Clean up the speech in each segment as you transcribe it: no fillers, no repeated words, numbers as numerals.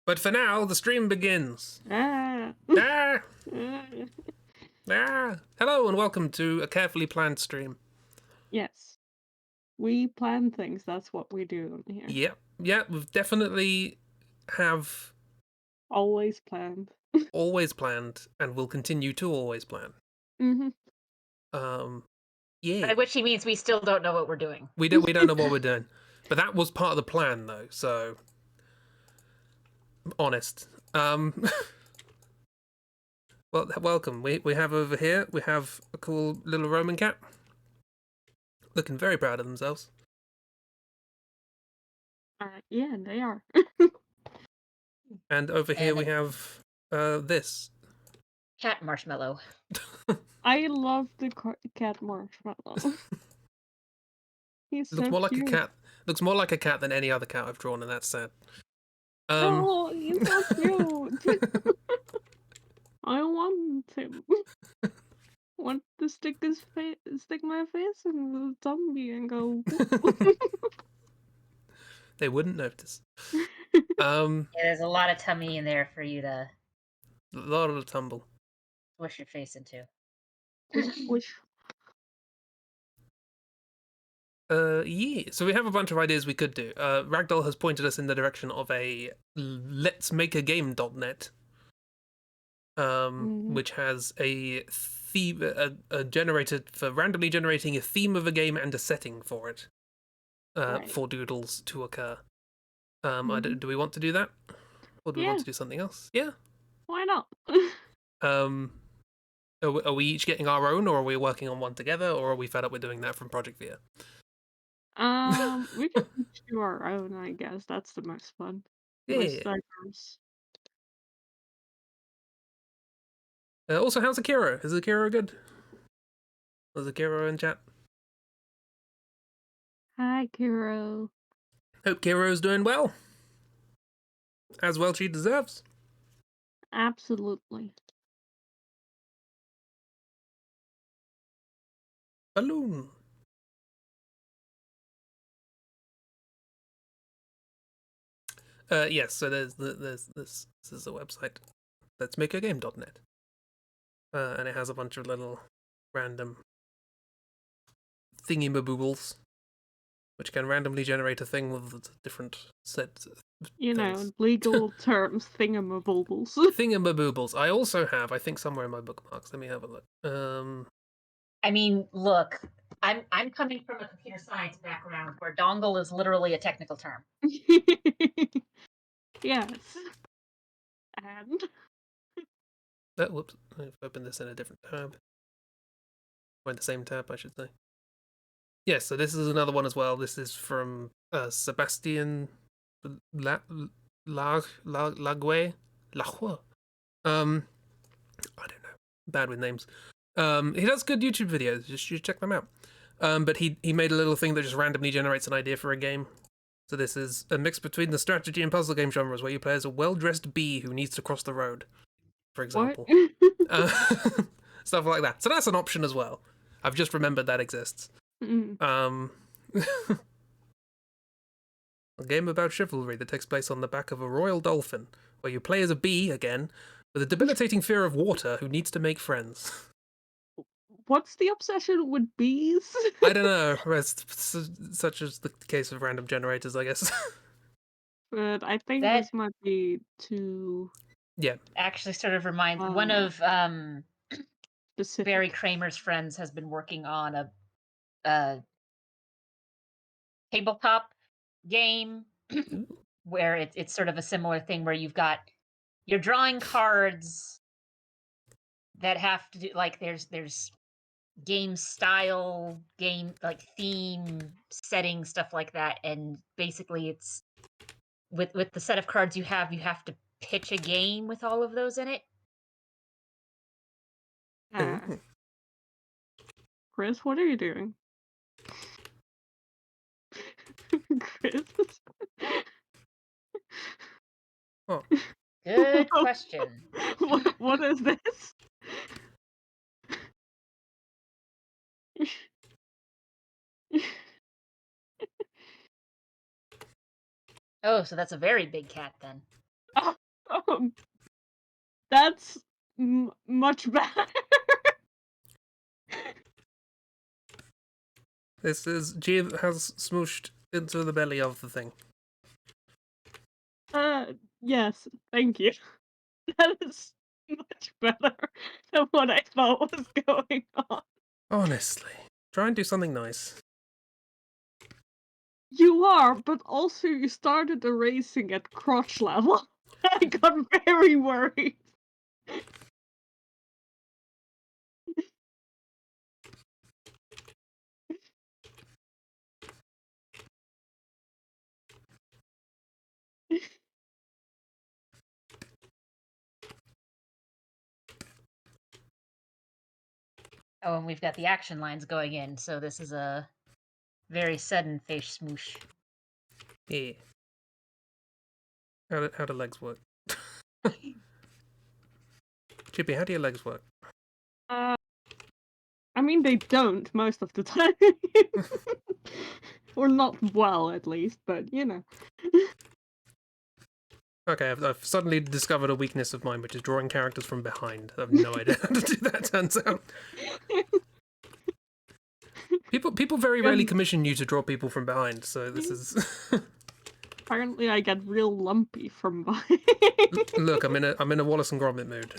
But for now, the stream begins. Ah. Ah! Ah! Hello and welcome to a carefully planned stream. Yes. We plan things, that's what we do here. Yep, yep, we've definitely have Always planned. always planned and will continue to always plan. Mm-hmm. Yeah. By which he means we still don't know what we're doing. We don't know what we're doing. But that was part of the plan though, so honest. Well, welcome. We have over here, we have a cool little Roman cat. Looking very proud of themselves. Yeah, they are. And over here we have this. Cat marshmallow. I love the cat marshmallow. He's Looks so more cute. like a cat. Looks more like a cat than any other cat I've drawn, and that's sad. Oh, he's so cute. I want him. Want to stick my face in the zombie and go. They wouldn't notice. Yeah, there's a lot of tummy in there for you to A lot of tumble. squish your face into. Which Yeah. So we have a bunch of ideas we could do. Ragdoll has pointed us in the direction of a let's make a game.net, which has a theme, a generator for randomly generating a theme of a game and a setting for it, right. for doodles to occur. Do we want to do that, or do we want to do something else? Yeah. Why not? Are we each getting our own, or are we working on one together, or are we fed up with doing that from Project Via? We can each do our own, I guess. That's the most fun. Yeah. Most diverse. Also, how's Akira? Is Akira good? Was Akira in chat? Hi, Kiro. Hope Kiro's doing well. As well she deserves. Absolutely. Balloon. Yes, so there's this is the website. Let's make a game.net. And it has a bunch of little random thingy-maboobles, which can randomly generate a thing with different sets of things. Legal terms, thingamabobbles. Thingamaboobles. I also have, I think, somewhere in my bookmarks. Let me have a look. I mean, look, I'm coming from a computer science background where dongle is literally a technical term. Yes. And whoops. I've opened this in a different tab. Or in the same tab, I should say. Yes, so this is another one as well. This is from Sebastian Lague. I don't know. Bad with names. He does good YouTube videos. You should check them out. But he made a little thing that just randomly generates an idea for a game. So this is a mix between the strategy and puzzle game genres, where you play as a well-dressed bee who needs to cross the road, for example. Stuff like that. So that's an option as well. I've just remembered that exists. A game about chivalry that takes place on the back of a royal dolphin, where you play as a bee, again, with a debilitating fear of water who needs to make friends. What's the obsession with bees? I don't know. Such as the case of random generators, I guess. But I think this might be too... Yeah. Actually sort of reminds... one of Barry Kramer's friends has been working on a tabletop game where it's sort of a similar thing where you're drawing cards that have to do, like, there's game style, game, like, theme, setting, stuff like that, and basically it's with the set of cards you have to pitch a game with all of those in it. Chris, what are you doing? Chris? Oh. Good question. What is this? Oh, so that's a very big cat then. Oh. That's much better. This is Jib has smooshed into the belly of the thing. Yes, thank you. That is much better than what I thought was going on. Honestly, try and do something nice. You are, but also you started erasing at crotch level. I got very worried. Oh, and we've got the action lines going in, so this is a very sudden face smoosh. Yeah. How do legs work? Chippy, how do your legs work? I mean, they don't most of the time. Or not well, at least, but you know. Okay, I've suddenly discovered a weakness of mine, which is drawing characters from behind. I have no idea how to do that, turns out. People very rarely commission you to draw people from behind, so this is... Apparently, I get real lumpy from behind. Look, I'm in a Wallace and Gromit mood.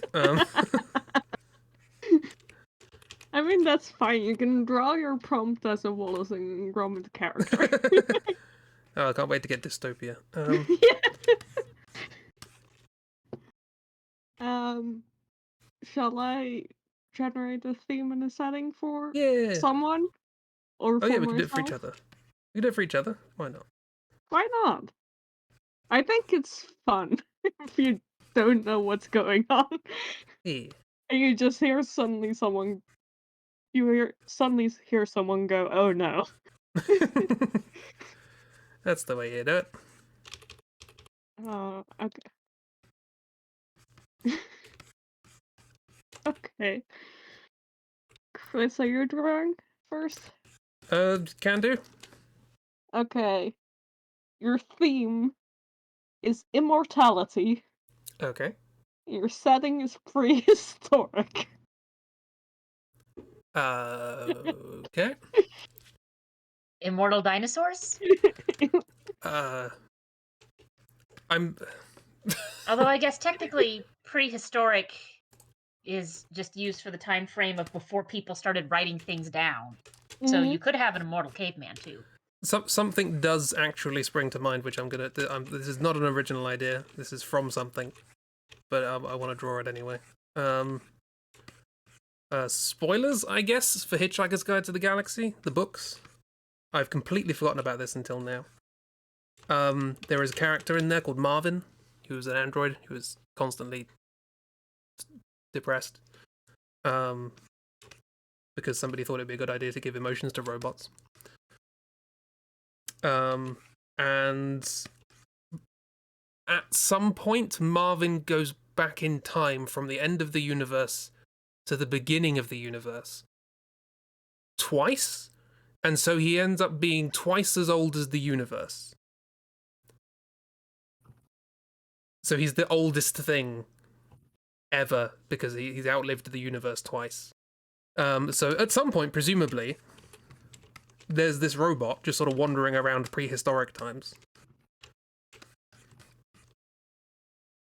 I mean, that's fine. You can draw your prompt as a Wallace and Gromit character. Oh, I can't wait to get dystopia. Shall I generate a theme and a setting for Yeah. someone? Or Oh for yeah, we can do it myself? for each other. We can do it for each other. Why not? Why not? I think it's fun if you don't know what's going on. Yeah. And you just hear suddenly someone go, "Oh no." That's the way you do it. Okay. Okay. Chris, are you drawing first? Can do. Okay. Your theme is immortality. Okay. Your setting is prehistoric. Okay. Immortal dinosaurs? I'm... Although I guess technically prehistoric is just used for the time frame of before people started writing things down. So you could have an immortal caveman too. Something does actually spring to mind, which I'm gonna... this is not an original idea. This is from something. But I want to draw it anyway. Spoilers, I guess, for Hitchhiker's Guide to the Galaxy, the books. I've completely forgotten about this until now. There is a character in there called Marvin, who's an android who is constantly depressed. Because somebody thought it'd be a good idea to give emotions to robots. And at some point, Marvin goes back in time from the end of the universe to the beginning of the universe. Twice? And so he ends up being twice as old as the universe. So he's the oldest thing ever because he's outlived the universe twice. So at some point, presumably, there's this robot just sort of wandering around prehistoric times.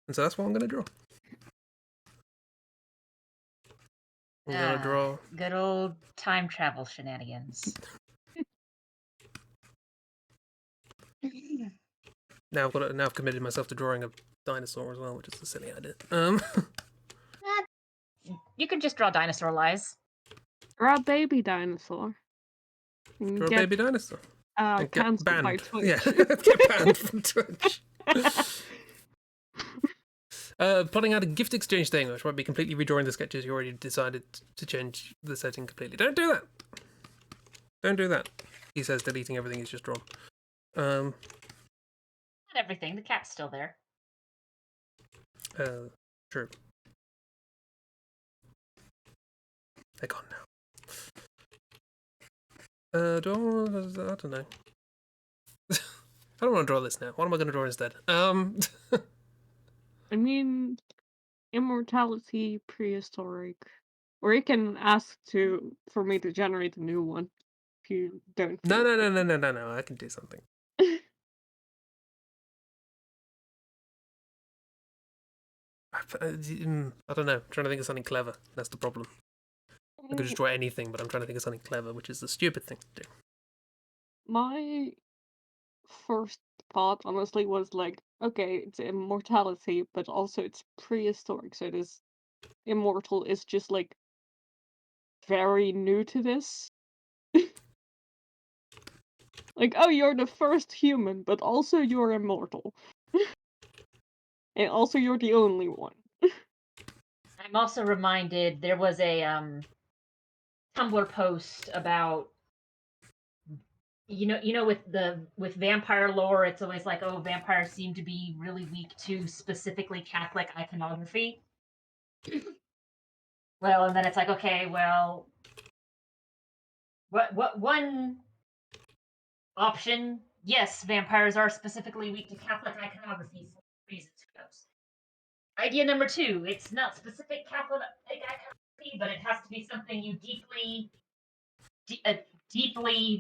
And so that's what I'm going to draw. I'm going to draw... Good old time travel shenanigans. Now I've committed myself to drawing a dinosaur as well, which is a silly idea. You can just draw dinosaur lies. Draw a baby dinosaur. Draw a baby dinosaur. Cancelled banned by Twitch. Yeah, get banned from Twitch. Plotting out a gift exchange thing, which might be completely redrawing the sketches. You already decided to change the setting completely. Don't do that. Don't do that. He says, deleting everything he's just drawn. Not everything. The cat's still there. True. They're gone now. I don't know. I don't want to draw this now. What am I going to draw instead? I mean, immortality, prehistoric. Or you can ask for me to generate a new one if you don't No, feel no, no, like no, no, no, no. I can do something. it. I don't know. I'm trying to think of something clever. That's the problem. I could just draw anything, but I'm trying to think of something clever, which is the stupid thing to do. My first thought, honestly, was like, okay, it's immortality, but also it's prehistoric, so it is immortal is just like very new to this. Like, oh, you're the first human, but also you're immortal. And also you're the only one. I'm also reminded there was a Tumblr post about with vampire lore, it's always like, oh, vampires seem to be really weak to specifically Catholic iconography. Well, and then it's like, okay, well, what one option? Yes, vampires are specifically weak to Catholic iconography for reasons. Who knows? Idea number 2: it's not specific Catholic iconography, but it has to be something you deeply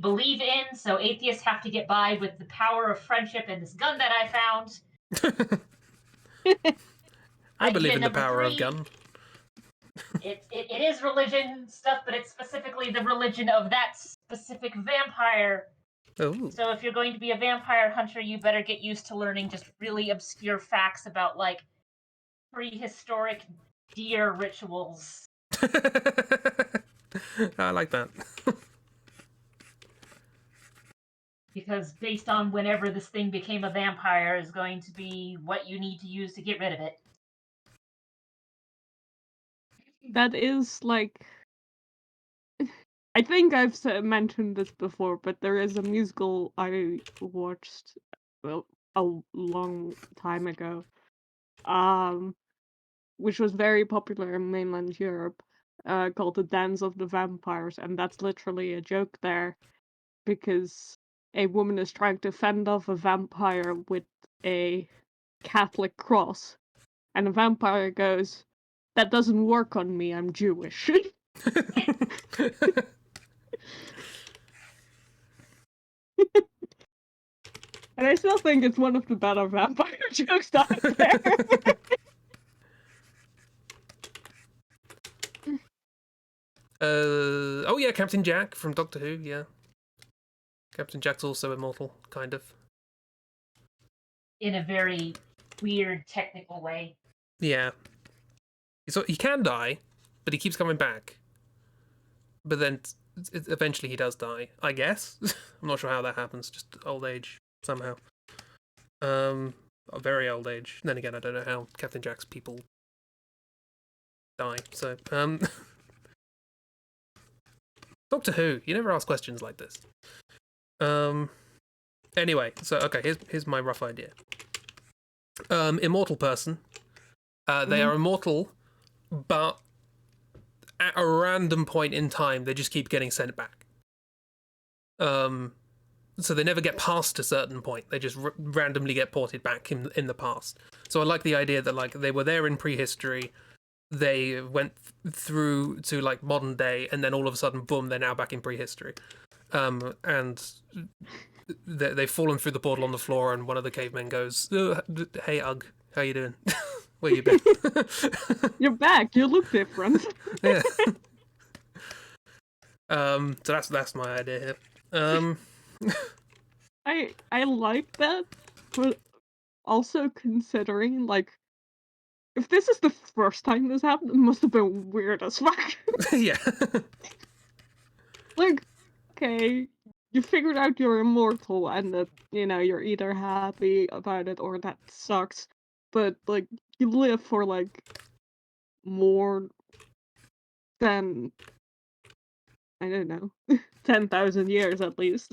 believe in. So atheists have to get by with the power of friendship and this gun that I found. I believe Idea in the number power 3: of gun. it is religion stuff, but it's specifically the religion of that specific vampire. Oh. So if you're going to be a vampire hunter, you better get used to learning just really obscure facts about like prehistoric deer rituals. I like that. Because based on whenever this thing became a vampire is going to be what you need to use to get rid of it. That is like, I think I've mentioned this before, but there is a musical I watched a long time ago, which was very popular in mainland Europe, called The Dance of the Vampires, and that's literally a joke there, because a woman is trying to fend off a vampire with a Catholic cross, and the vampire goes, "That doesn't work on me, I'm Jewish." And I still think it's one of the better vampire jokes out there. Oh yeah, Captain Jack from Doctor Who, yeah. Captain Jack's also immortal, kind of. In a very weird technical way. Yeah. So he can die, but he keeps coming back. But then eventually he does die, I guess. I'm not sure how that happens, just old age somehow. A very old age. Then again, I don't know how Captain Jack's people die. So, Doctor Who, you never ask questions like this. Anyway, so okay, here's my rough idea. Immortal person. They are immortal, but at a random point in time, they just keep getting sent back. So they never get past a certain point. They just randomly get ported back in the past. So I like the idea that like they were there in prehistory, they went through to like modern day, and then all of a sudden, boom, they're now back in prehistory. And they've fallen through the portal on the floor, and one of the cavemen goes, oh, "Hey, Ugg, how you doing? Where you been?" You're back. You look different. Yeah. So that's my idea here. I like that, but also considering like, if this is the first time this happened, it must have been weird as fuck. Yeah. Like, okay, you figured out you're immortal, and that you're either happy about it or that sucks. But like, you live for like more than, I don't know, 10,000 years at least.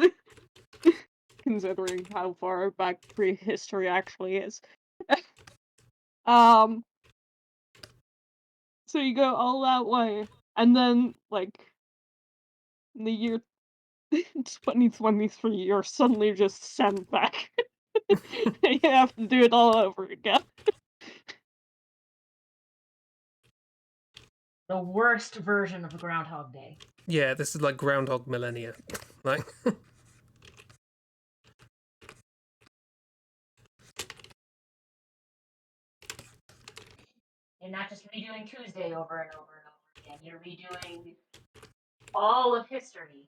Considering how far back prehistory actually is. Um, so you go all that way, and then, like, in the year 2023, you're suddenly just sent back. You have to do it all over again. the worst version of Groundhog Day. Yeah, this is like Groundhog Millennia. Like. You're not just redoing Tuesday over and over and over again. You're redoing all of history.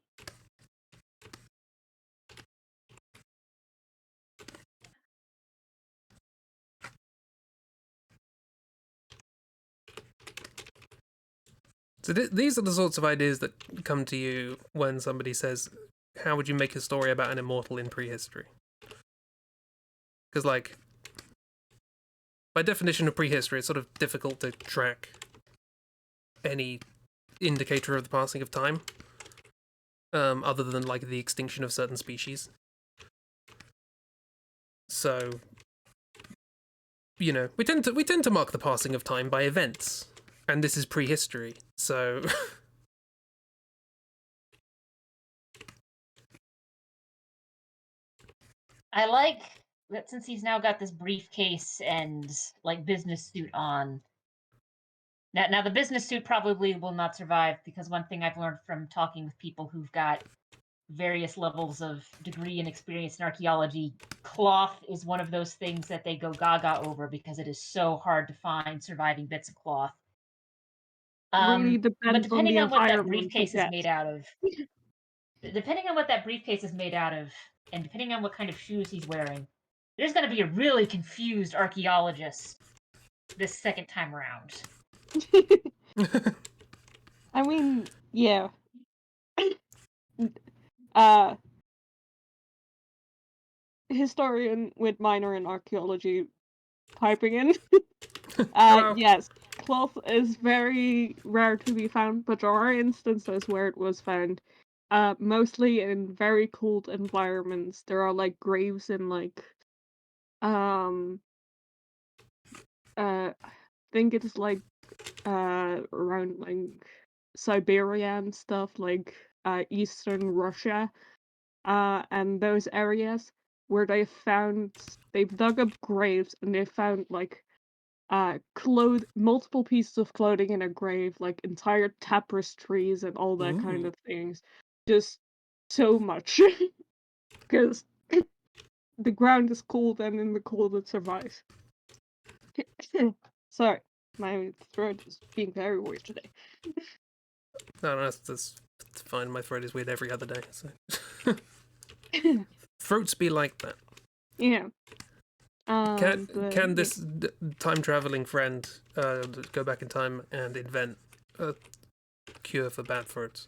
So these are the sorts of ideas that come to you when somebody says, how would you make a story about an immortal in prehistory? Because, like, by definition of prehistory, it's sort of difficult to track any indicator of the passing of time, other than, like, the extinction of certain species. So, you know, we tend to mark the passing of time by events, and this is prehistory, so... I like that since he's now got this briefcase and like business suit on. Now the business suit probably will not survive because one thing I've learned from talking with people who've got various levels of degree and experience in archaeology, cloth is one of those things that they go gaga over because it is so hard to find surviving bits of cloth. Really But depends on the depending on what that environment, I briefcase is guess. made out of, depending on what that briefcase is made out of, and depending on what kind of shoes he's wearing, there's going to be a really confused archaeologist this second time around. I mean, yeah. Historian with minor in archaeology piping in. Hello. Yes, cloth is very rare to be found, but there are instances where it was found. Mostly in very cold environments. There are like graves in like I think it's like around like Siberia and stuff, like eastern Russia, and those areas where they've dug up graves and they found like multiple pieces of clothing in a grave, like entire tapestries and all that kind Ooh. of things. Just so much. Because the ground is cold and in the cold it survives. Sorry, my throat is being very weird today. No, that's fine. My throat is weird every other day. So. Throats be like that. Yeah. Can But this time traveling friend go back in time and invent a cure for bad throats?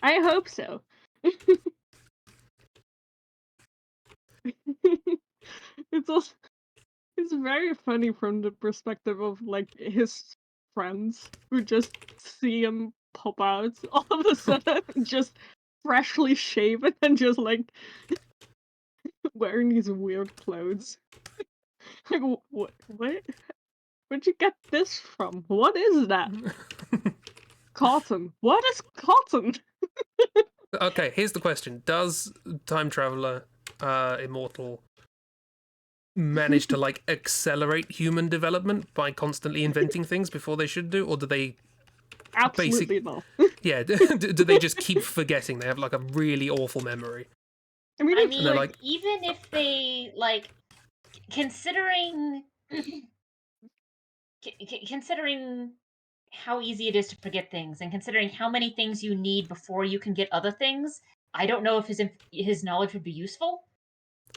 I hope so. It's also it's very funny from the perspective of like his friends who just see him pop out all of a sudden, just freshly shaven and just like wearing these weird clothes. Like what? Where'd you get this from? What is that? Cotton. What is cotton? Okay, here's the question: does time traveler Immortal manage to like accelerate human development by constantly inventing things before they should do, or do they Absolutely not. yeah do they just keep forgetting? They have like a really awful memory. I mean, I it's mean, they're like- even if they like considering considering how easy it is to forget things and considering how many things you need before you can get other things, I don't know if his knowledge would be useful.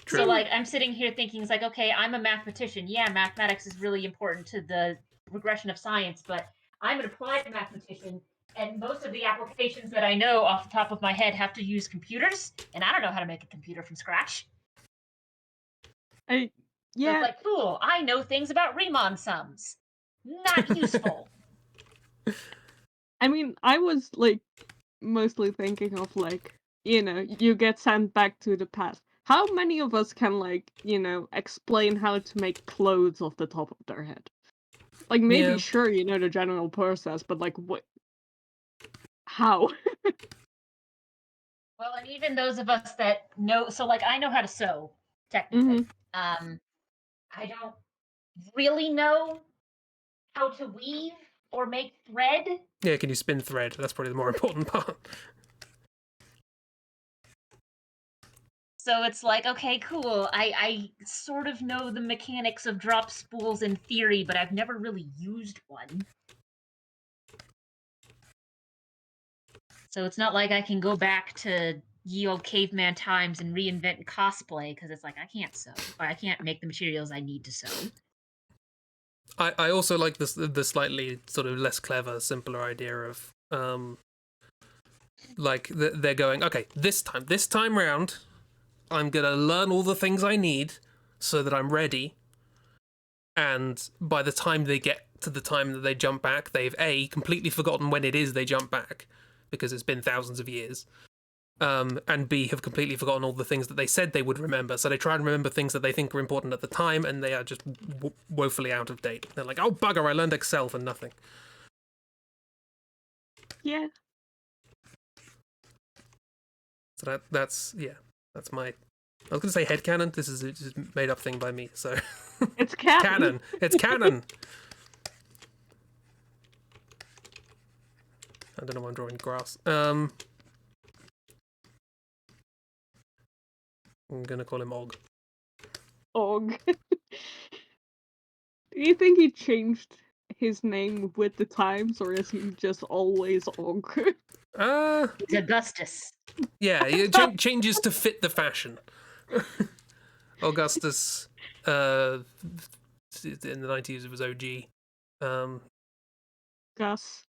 True. So like I'm sitting here thinking it's like, okay, I'm a mathematician. Yeah, mathematics is really important to the progression of science, but I'm an applied mathematician, and most of the applications that I know off the top of my head have to use computers, and I don't know how to make a computer from scratch. So yeah. it's like, cool, I know things about Riemann sums. Not useful. I mean, I was like mostly thinking of like, you get sent back to the past. How many of us can like, explain how to make clothes off the top of their head? Like maybe Yeah. sure you know the general process, but like what? How? Well, and even those of us that know, so like I know how to sew, technically. I don't really know how to weave, or make thread. Yeah, can you spin thread? That's probably the more important part. So it's like, okay, cool. I sort of know the mechanics of drop spools in theory, but I've never really used one. So it's not like I can go back to ye old caveman times and reinvent cosplay, because it's like I can't sew, or I can't make the materials I need to sew. I also like the slightly sort of less clever, simpler idea of like they're going, okay, this time round, I'm gonna learn all the things I need so that I'm ready. And by the time they get to the time that they jump back, they've completely forgotten when it is they jump back because it's been thousands of years. And B, have completely forgotten all the things that they said they would remember. So they try and remember things that they think were important at the time, and they are just woefully out of date. They're like, oh, bugger, I learned Excel for nothing. Yeah. So that's my... I was going to say headcanon. This is a just made up thing by me, so... It's canon. Canon! It's canon! I don't know why I'm drawing grass. I'm gonna call him Og. Og. Do you think he changed his name with the times, or is he just always Og? It's Augustus. Yeah, it changes to fit the fashion. Augustus, in the 90s it was OG. Gus.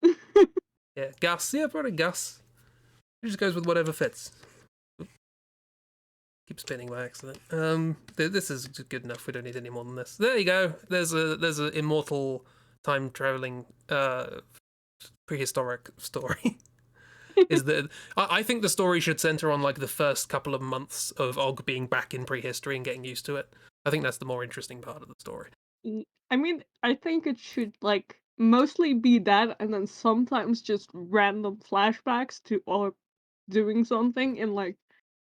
Yeah, Gus. Yeah, probably Gus. He just goes with whatever fits. Keep spinning by accident. This is good enough. We don't need any more than this. There you go. There's a immortal time traveling prehistoric story. Is that I think the story should center on like the first couple of months of Og being back in prehistory and getting used to it. I think that's the more interesting part of the story. I mean, I think it should like mostly be that, and then sometimes just random flashbacks to or doing something in like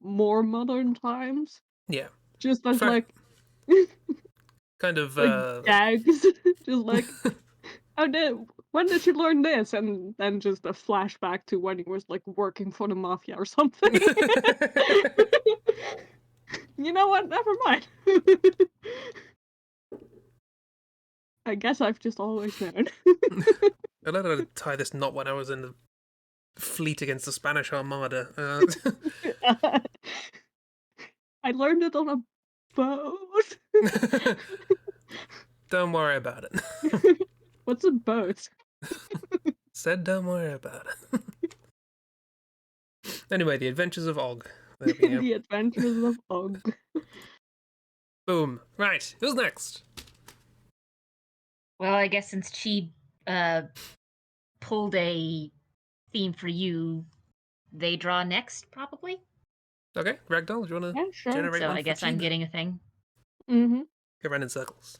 more modern times. Yeah, Just as like kind of like gags. Just like when did you learn this? And then just a flashback to when he was like working for the mafia or something. You know what? Never mind. I guess I've just always known. I learned how to tie this knot when I was in the fleet against the Spanish Armada. I learned it on a boat. Don't worry about it. What's a boat? Said don't worry about it. Anyway, the Adventures of Og. There we go. The Adventures of Og. Boom. Right, who's next? Well, I guess since Chi pulled a theme for you, they draw next, probably. Okay, Ragdoll, do you want to Yeah, sure. generate So one I for guess Chi I'm then? getting a thing. Mm-hmm. Go around in circles.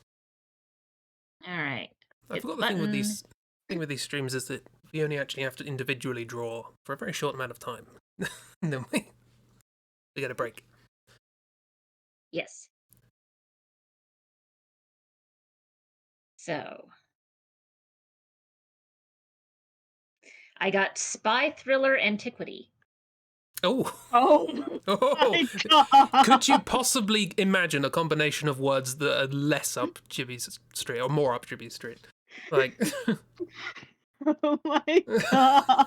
All right. I forgot the thing with these streams is that we only actually have to individually draw for a very short amount of time. And then we get a break. Yes. So I got spy thriller antiquity. Oh. Oh. Oh. My God. Could you possibly imagine a combination of words that are less up Chibi's street or more up Chibi's street? Like Oh my God.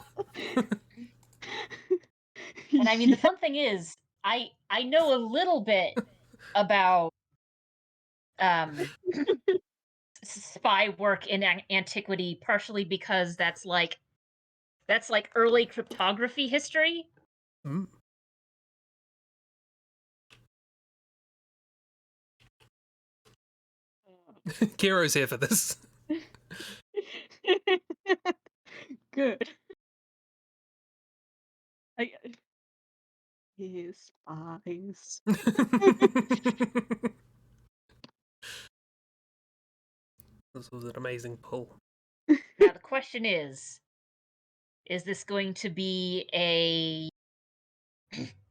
And I mean, the fun thing is, I know a little bit about spy work in antiquity, partially because that's like early cryptography history. mm. Kiro's here for this. Good. His spies. This was an amazing pull. Now the question is this going to be a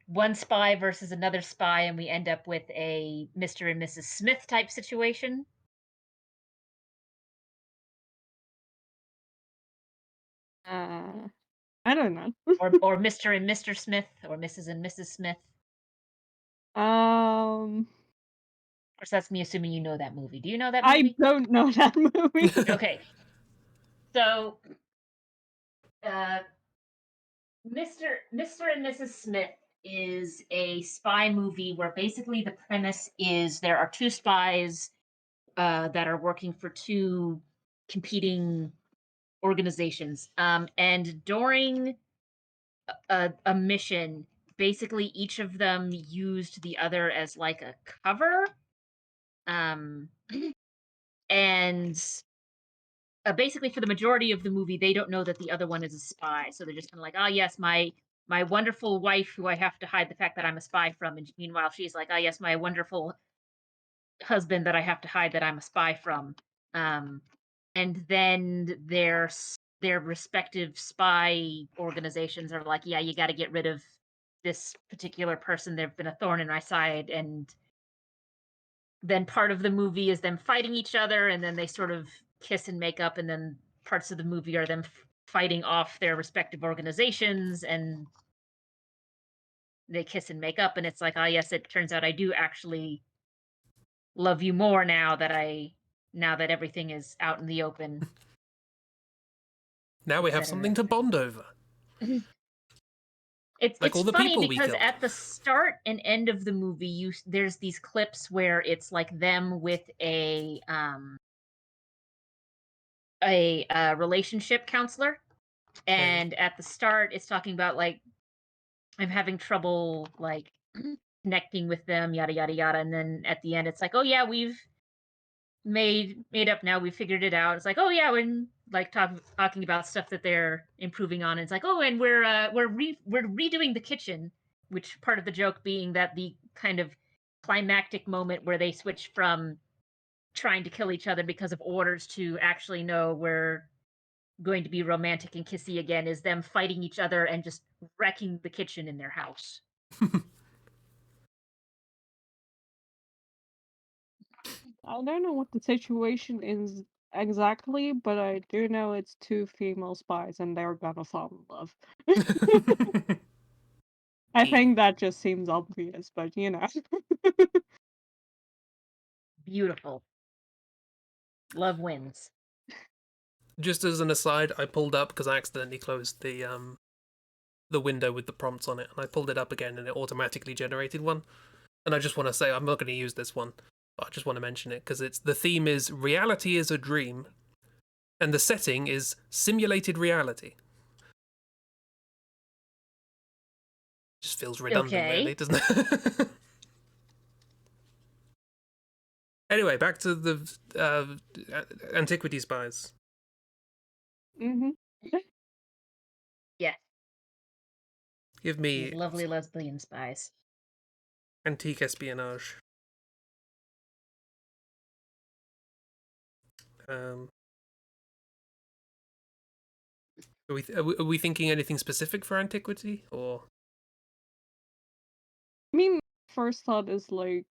one spy versus another spy, and we end up with a Mr. and Mrs. Smith type situation? I don't know. or Mr. and Mr. Smith, or Mrs. and Mrs. Smith. Um, Of course, that's me assuming you know that movie. Do you know that I movie? don't know that movie. Okay. So, uh, Mr. and Mrs. Smith is a spy movie where basically the premise is there are two spies that are working for two competing organizations. And during a mission, basically each of them used the other as like a cover. Um, and basically for the majority of the movie, they don't know that the other one is a spy. So they're just kind of like, oh yes, my wonderful wife, who I have to hide the fact that I'm a spy from. And meanwhile, she's like, oh yes, my wonderful husband that I have to hide that I'm a spy from. Um, and then their respective spy organizations are like, yeah, you got to get rid of this particular person. They've been a thorn in my side. And then part of the movie is them fighting each other, and then they sort of kiss and make up, and then parts of the movie are them fighting off their respective organizations, and they kiss and make up, and it's like, oh yes, it turns out I do actually love you more now that everything is out in the open. Now we have something to bond over. Like all It's the funny people we because killed. at the start and end of the movie, there's these clips where it's like them with a relationship counselor, and at the start it's talking about like, I'm having trouble like connecting with them, yada yada yada, and then at the end it's like, oh yeah, we've made up now, we figured it out. It's like, oh yeah, when like talking about stuff that they're improving on, and it's like, oh, and we're redoing the kitchen, which part of the joke being that the kind of climactic moment where they switch from trying to kill each other because of orders to actually know we're going to be romantic and kissy again is them fighting each other and just wrecking the kitchen in their house. I don't know what the situation is exactly, but I do know it's two female spies and they're gonna fall in love. I think that just seems obvious, but you know. Beautiful. Love wins. Just as an aside, I pulled up because I accidentally closed the window with the prompts on it, and I pulled it up again, and it automatically generated one. And I just want to say I'm not going to use this one, but I just want to mention it because the theme is reality is a dream, and the setting is simulated reality. Just feels redundant, Okay. really, doesn't it? Anyway, back to the antiquity spies. Mm-hmm. Yes. Give me These lovely lesbian spies. antique espionage. Are we thinking anything specific for antiquity, or? I mean, first thought is like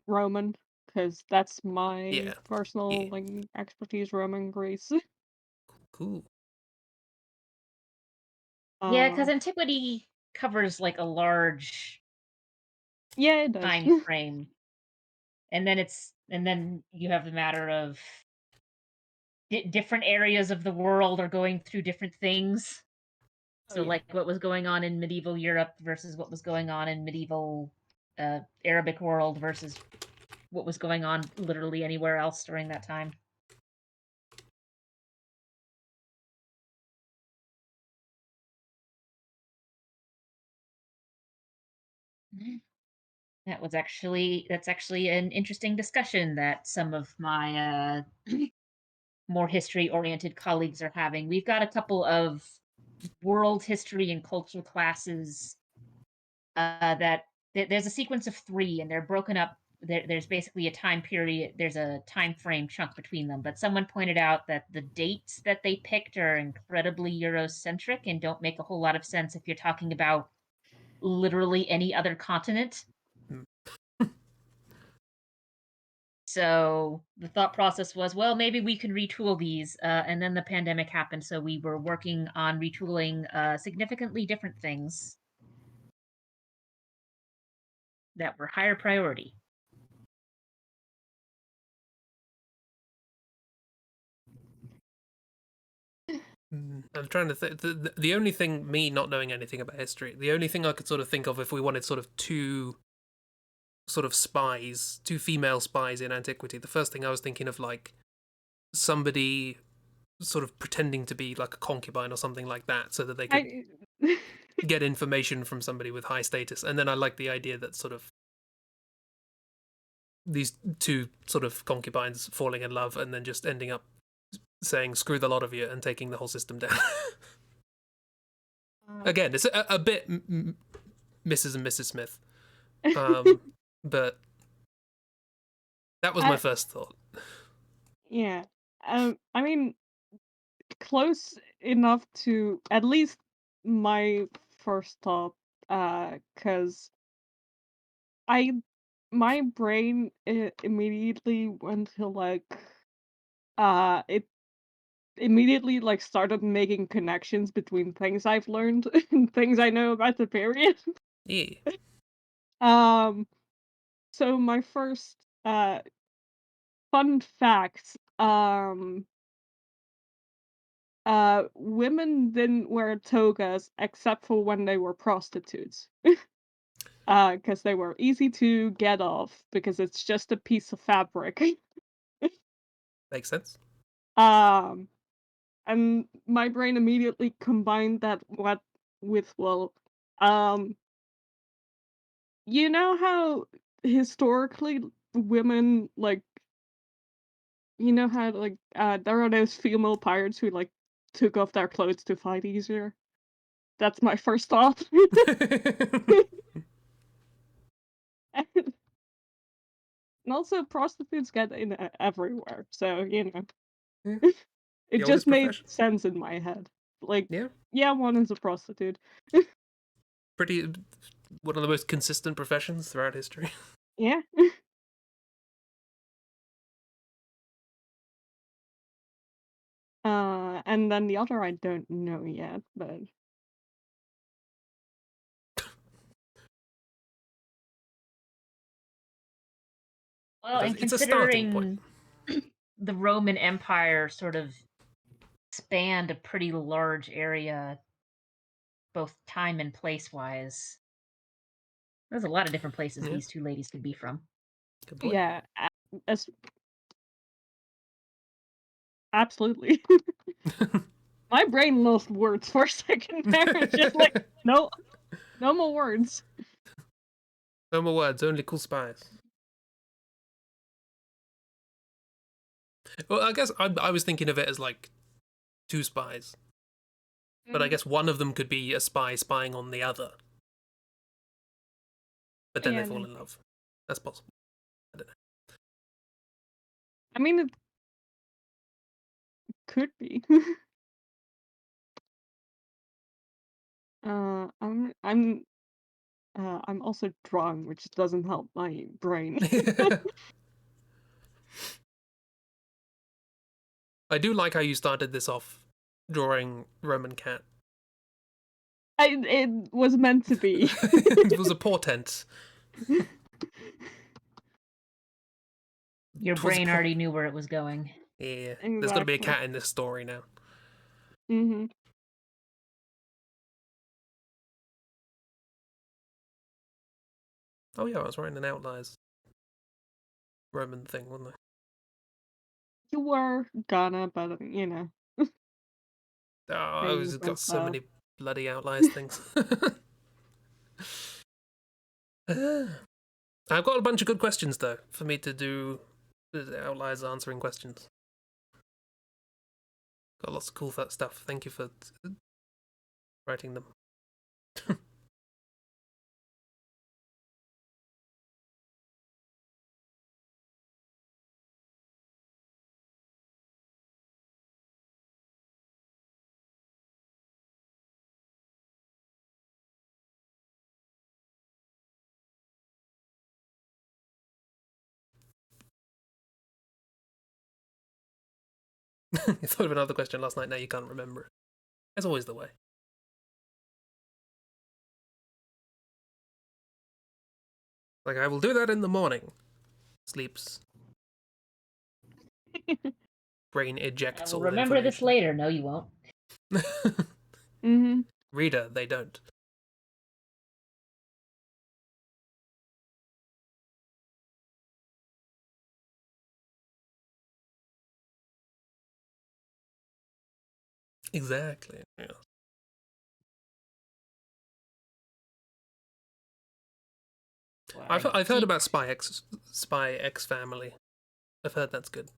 Roman, because that's my personal Yeah. like expertise, Roman Greece. Cool. Yeah, because Uh, antiquity covers like a large yeah, it does. time frame. And then you have the matter of different areas of the world are going through different things. Oh So yeah. like what was going on in medieval Europe versus what was going on in medieval Arabic world versus what was going on literally anywhere else during that time. That's actually an interesting discussion that some of my more history oriented colleagues are having. We've got a couple of world history and culture classes that there's a sequence of three, and they're broken up. There's basically a time period. There's a time frame chunk between them. But someone pointed out that the dates that they picked are incredibly Eurocentric and don't make a whole lot of sense if you're talking about literally any other continent. So the thought process was, well, maybe we can retool these. And then the pandemic happened, so we were working on retooling significantly different things that were higher priority. I'm trying to think. The only thing, me not knowing anything about history, the only thing I could sort of think of if we wanted sort of two sort of spies, two female spies in antiquity, the first thing I was thinking of, like, somebody sort of pretending to be like a concubine or something like that, so that they could get information from somebody with high status. And then I like the idea that sort of these two sort of concubines falling in love and then just ending up saying screw the lot of you and taking the whole system down. Again, it's a bit Mrs. and Mrs. Smith, but that was my first thought. Yeah. I mean, close enough to at least my first thought, because my brain immediately went to like, it immediately like started making connections between things I've learned and things I know about the period. Yeah. Um, so my first fun fact, women didn't wear togas except for when they were prostitutes. Because they were easy to get off because it's just a piece of fabric. Makes sense. Um, and my brain immediately combined that with, well, um, you know how historically women, like, you know how, like, there are those female pirates who, like, took off their clothes to fight easier? That's my first thought. And also, prostitutes get in everywhere, so, you know. Yeah. It The oldest just made profession. sense in my head. Like, Yeah. yeah, one is a prostitute. Pretty one of the most consistent professions throughout history. Yeah. And then the other I don't know yet, but Well, and It's a starting point. considering the Roman Empire sort of spanned a pretty large area, both time and place wise. There's a lot of different places Yeah. these two ladies could be from. Good point. yeah, as absolutely. My brain lost words for a second there. It's just like, no, no more words. No more words, only cool spies. Well, I guess I was thinking of it as like two spies, but I guess one of them could be a spy spying on the other, but then they Yeah, fall no. in love. That's possible. I don't know. I mean, it could be. I'm also drunk, which doesn't help my brain. I do like how you started this off drawing Roman cat. It was meant to be. It was a portent. Your brain already knew where it was going. Yeah, there's got to be a Exactly. cat in this story now. Mm-hmm. Oh yeah, I was writing an outliers Roman thing, wasn't I? You were gonna, but you know, Oh, I things was got went so south. many bloody outliers things. I've got a bunch of good questions though for me to do outliers answering questions. Got lots of cool stuff. Thank you for writing them. You thought of another question last night, now you can't remember it. That's always the way. Like, I will do that in the morning. Sleeps. Brain I ejects will all remember this information. later. No, you won't. Mm-hmm. Reader, they don't. Exactly. Yeah. I've heard about Spy X Family. I've heard that's good.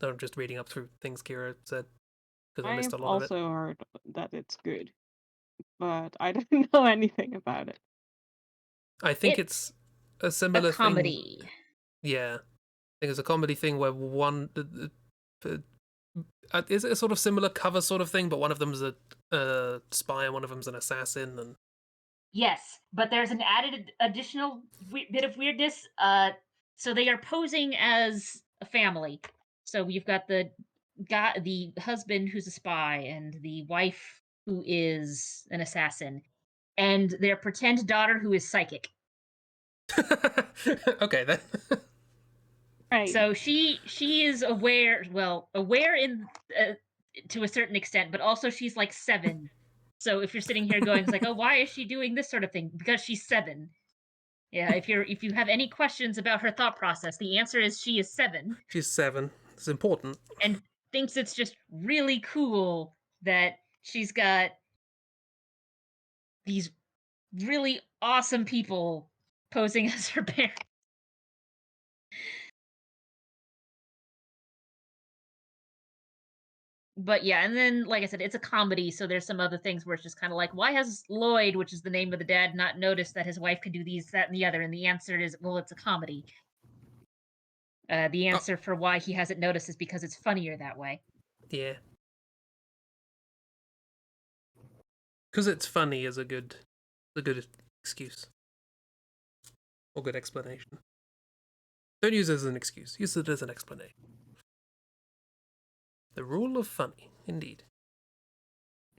So I'm just reading up through things Kira said because I missed I've a lot of it. also heard that it's good, but I don't know anything about it. I think it's a similar A comedy. thing. Yeah, I think it's a comedy thing where one is it a sort of similar cover sort of thing, but one of them's a spy and one of them's an assassin, and Yes, but there's an added additional bit of weirdness. So they are posing as a family. So you've got the guy, the husband who's a spy, and the wife who is an assassin, and their pretend daughter who is psychic. okay then. Right. So she is aware, aware in to a certain extent, but also she's like 7. So if you're sitting here going, it's like, oh, why is she doing this sort of thing? Because she's 7. Yeah, if you have any questions about her thought process, the answer is she is 7 She's 7. It's important. and thinks it's just really cool that she's got these really awesome people posing as her parents. But yeah, and then like I said, it's a comedy, so there's some other things where it's just kind of like, why has Lloyd, which is the name of the dad, not noticed that his wife could do these, that, and the other? And the answer is, well, it's a comedy. The Oh, answer for why he hasn't noticed is because it's funnier that way. yeah. Because it's funny is a good excuse. Or good explanation. Don't use it as an excuse. Use it as an explanation. The rule of funny, indeed.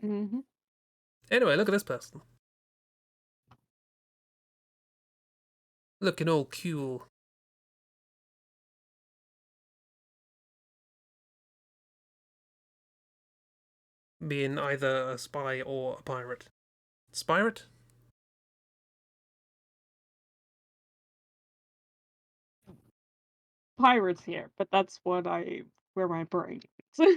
Mm-hmm. Anyway, look at this person. Looking all cool. Being either a spy or a pirate. Spirate? Pirates here, but that's where my brain is.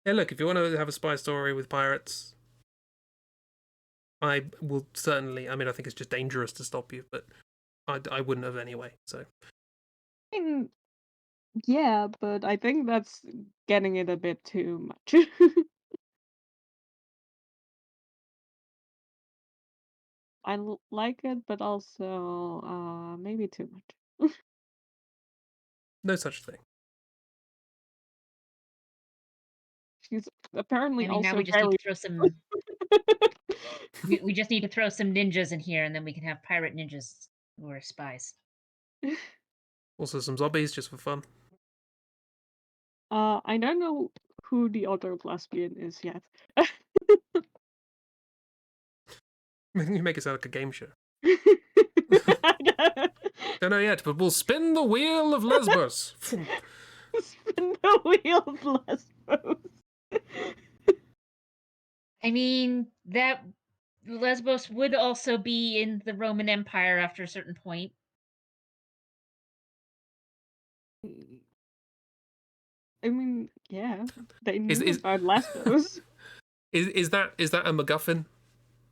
Yeah, look, if you want to have a spy story with pirates, I will certainly. I mean, I think it's just dangerous to stop you, but I wouldn't have anyway, so. I mean, yeah, but I think that's getting it a bit too much. Like it, but also maybe too much. No such thing. She's apparently I mean, now also we just need very. to throw some. We just need to throw some ninjas in here, and then we can have pirate ninjas who are spies. Also, some zombies just for fun. I don't know who the other lesbian is yet. You make it sound like a game show. Don't know yet, but we'll spin the wheel of Lesbos. Spin the wheel of Lesbos. I mean, that Lesbos would also be in the Roman Empire after a certain point. I mean, yeah, they Is knew about Lesbos. is that a MacGuffin?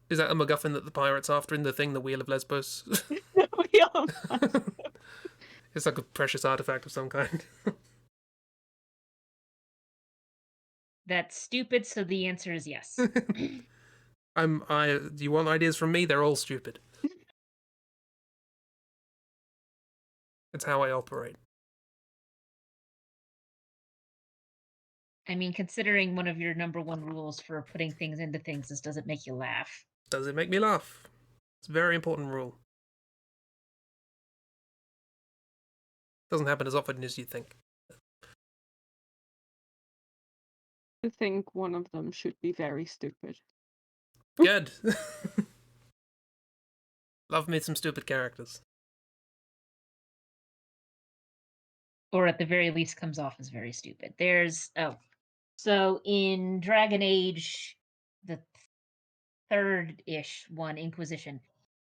Is that a MacGuffin that the pirates after in the thing, the Wheel of Lesbos? The wheel of Lesbos. It's like a precious artifact of some kind. That's stupid, so the answer is yes. Do you want ideas from me? They're all stupid. It's how I operate. I mean, considering one of your number one rules for putting things into things is, does it make you laugh? Does it make me laugh? It's a very important rule. Doesn't happen as often as you think. I think one of them should be very stupid. Good. Love me some stupid characters. Or at the very least comes off as very stupid. So in Dragon Age, the third-ish one, Inquisition,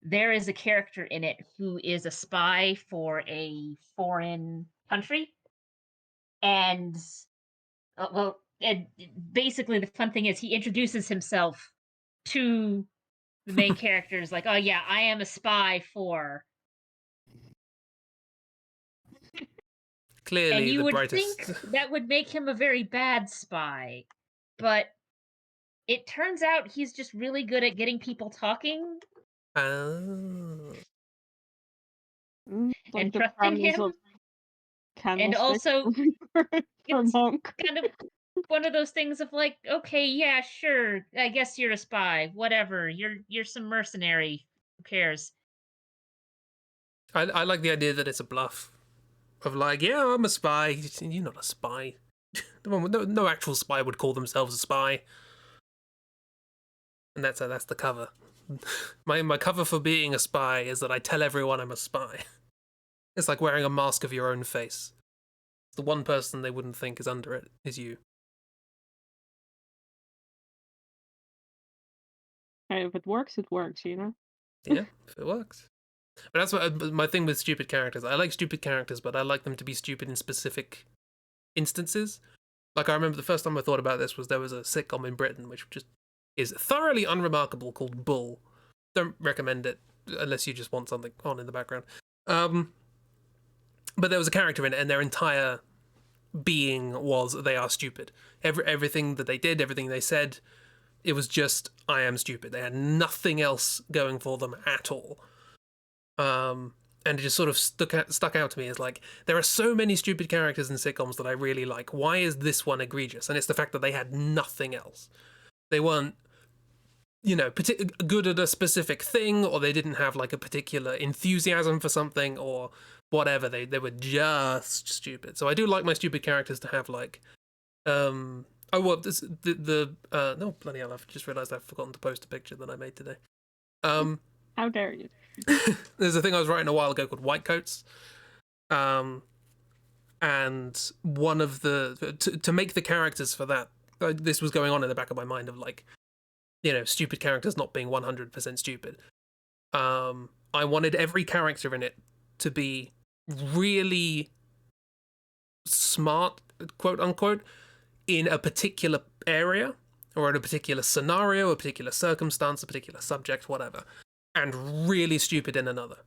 there is a character in it who is a spy for a foreign country. And and basically the fun thing is he introduces himself to the main characters like, "Oh yeah, I am a spy for." And Clearly you the would brightest. think that would make him a very bad spy, but it turns out he's just really good at getting people talking Oh. Like and the trusting premise him. of And Candlestick also, for it's Monk. kind of one of those things of like, okay, yeah, sure, I guess you're a spy, whatever. You're some mercenary. Who cares? I like the idea that it's a bluff. Of like, yeah, I'm a spy. You're not a spy. No actual spy would call themselves a spy. And that's the cover. My cover for being a spy is that I tell everyone I'm a spy. It's like wearing a mask of your own face. The one person they wouldn't think is under it is you. Hey, if it works, you know? Yeah, if it works. But that's what my thing with stupid characters. I like stupid characters, but I like them to be stupid in specific instances. Like I remember the first time I thought about this was there was a sitcom in Britain which just is thoroughly unremarkable called Bull. Don't recommend it unless you just want something on in the background. But there was a character in it, and their entire being was they are stupid. Everything that they did, everything they said, it was just I am stupid. They had nothing else going for them at all. And it just sort of stuck out to me as like there are so many stupid characters in sitcoms that I really like. Why is this one egregious? And it's the fact that they had nothing else. They weren't, good at a specific thing, or they didn't have like a particular enthusiasm for something, or whatever. They were just stupid. So I do like my stupid characters to have like, oh well, no, bloody hell! I've just realised I've forgotten to post a picture that I made today. How dare you? There's a thing I was writing a while ago called White Coats. And one of to make the characters for that, this was going on in the back of my mind of like, stupid characters not being 100% stupid. I wanted every character in it to be really smart, quote unquote, in a particular area or in a particular scenario, a particular circumstance, a particular subject, whatever, and really stupid in another.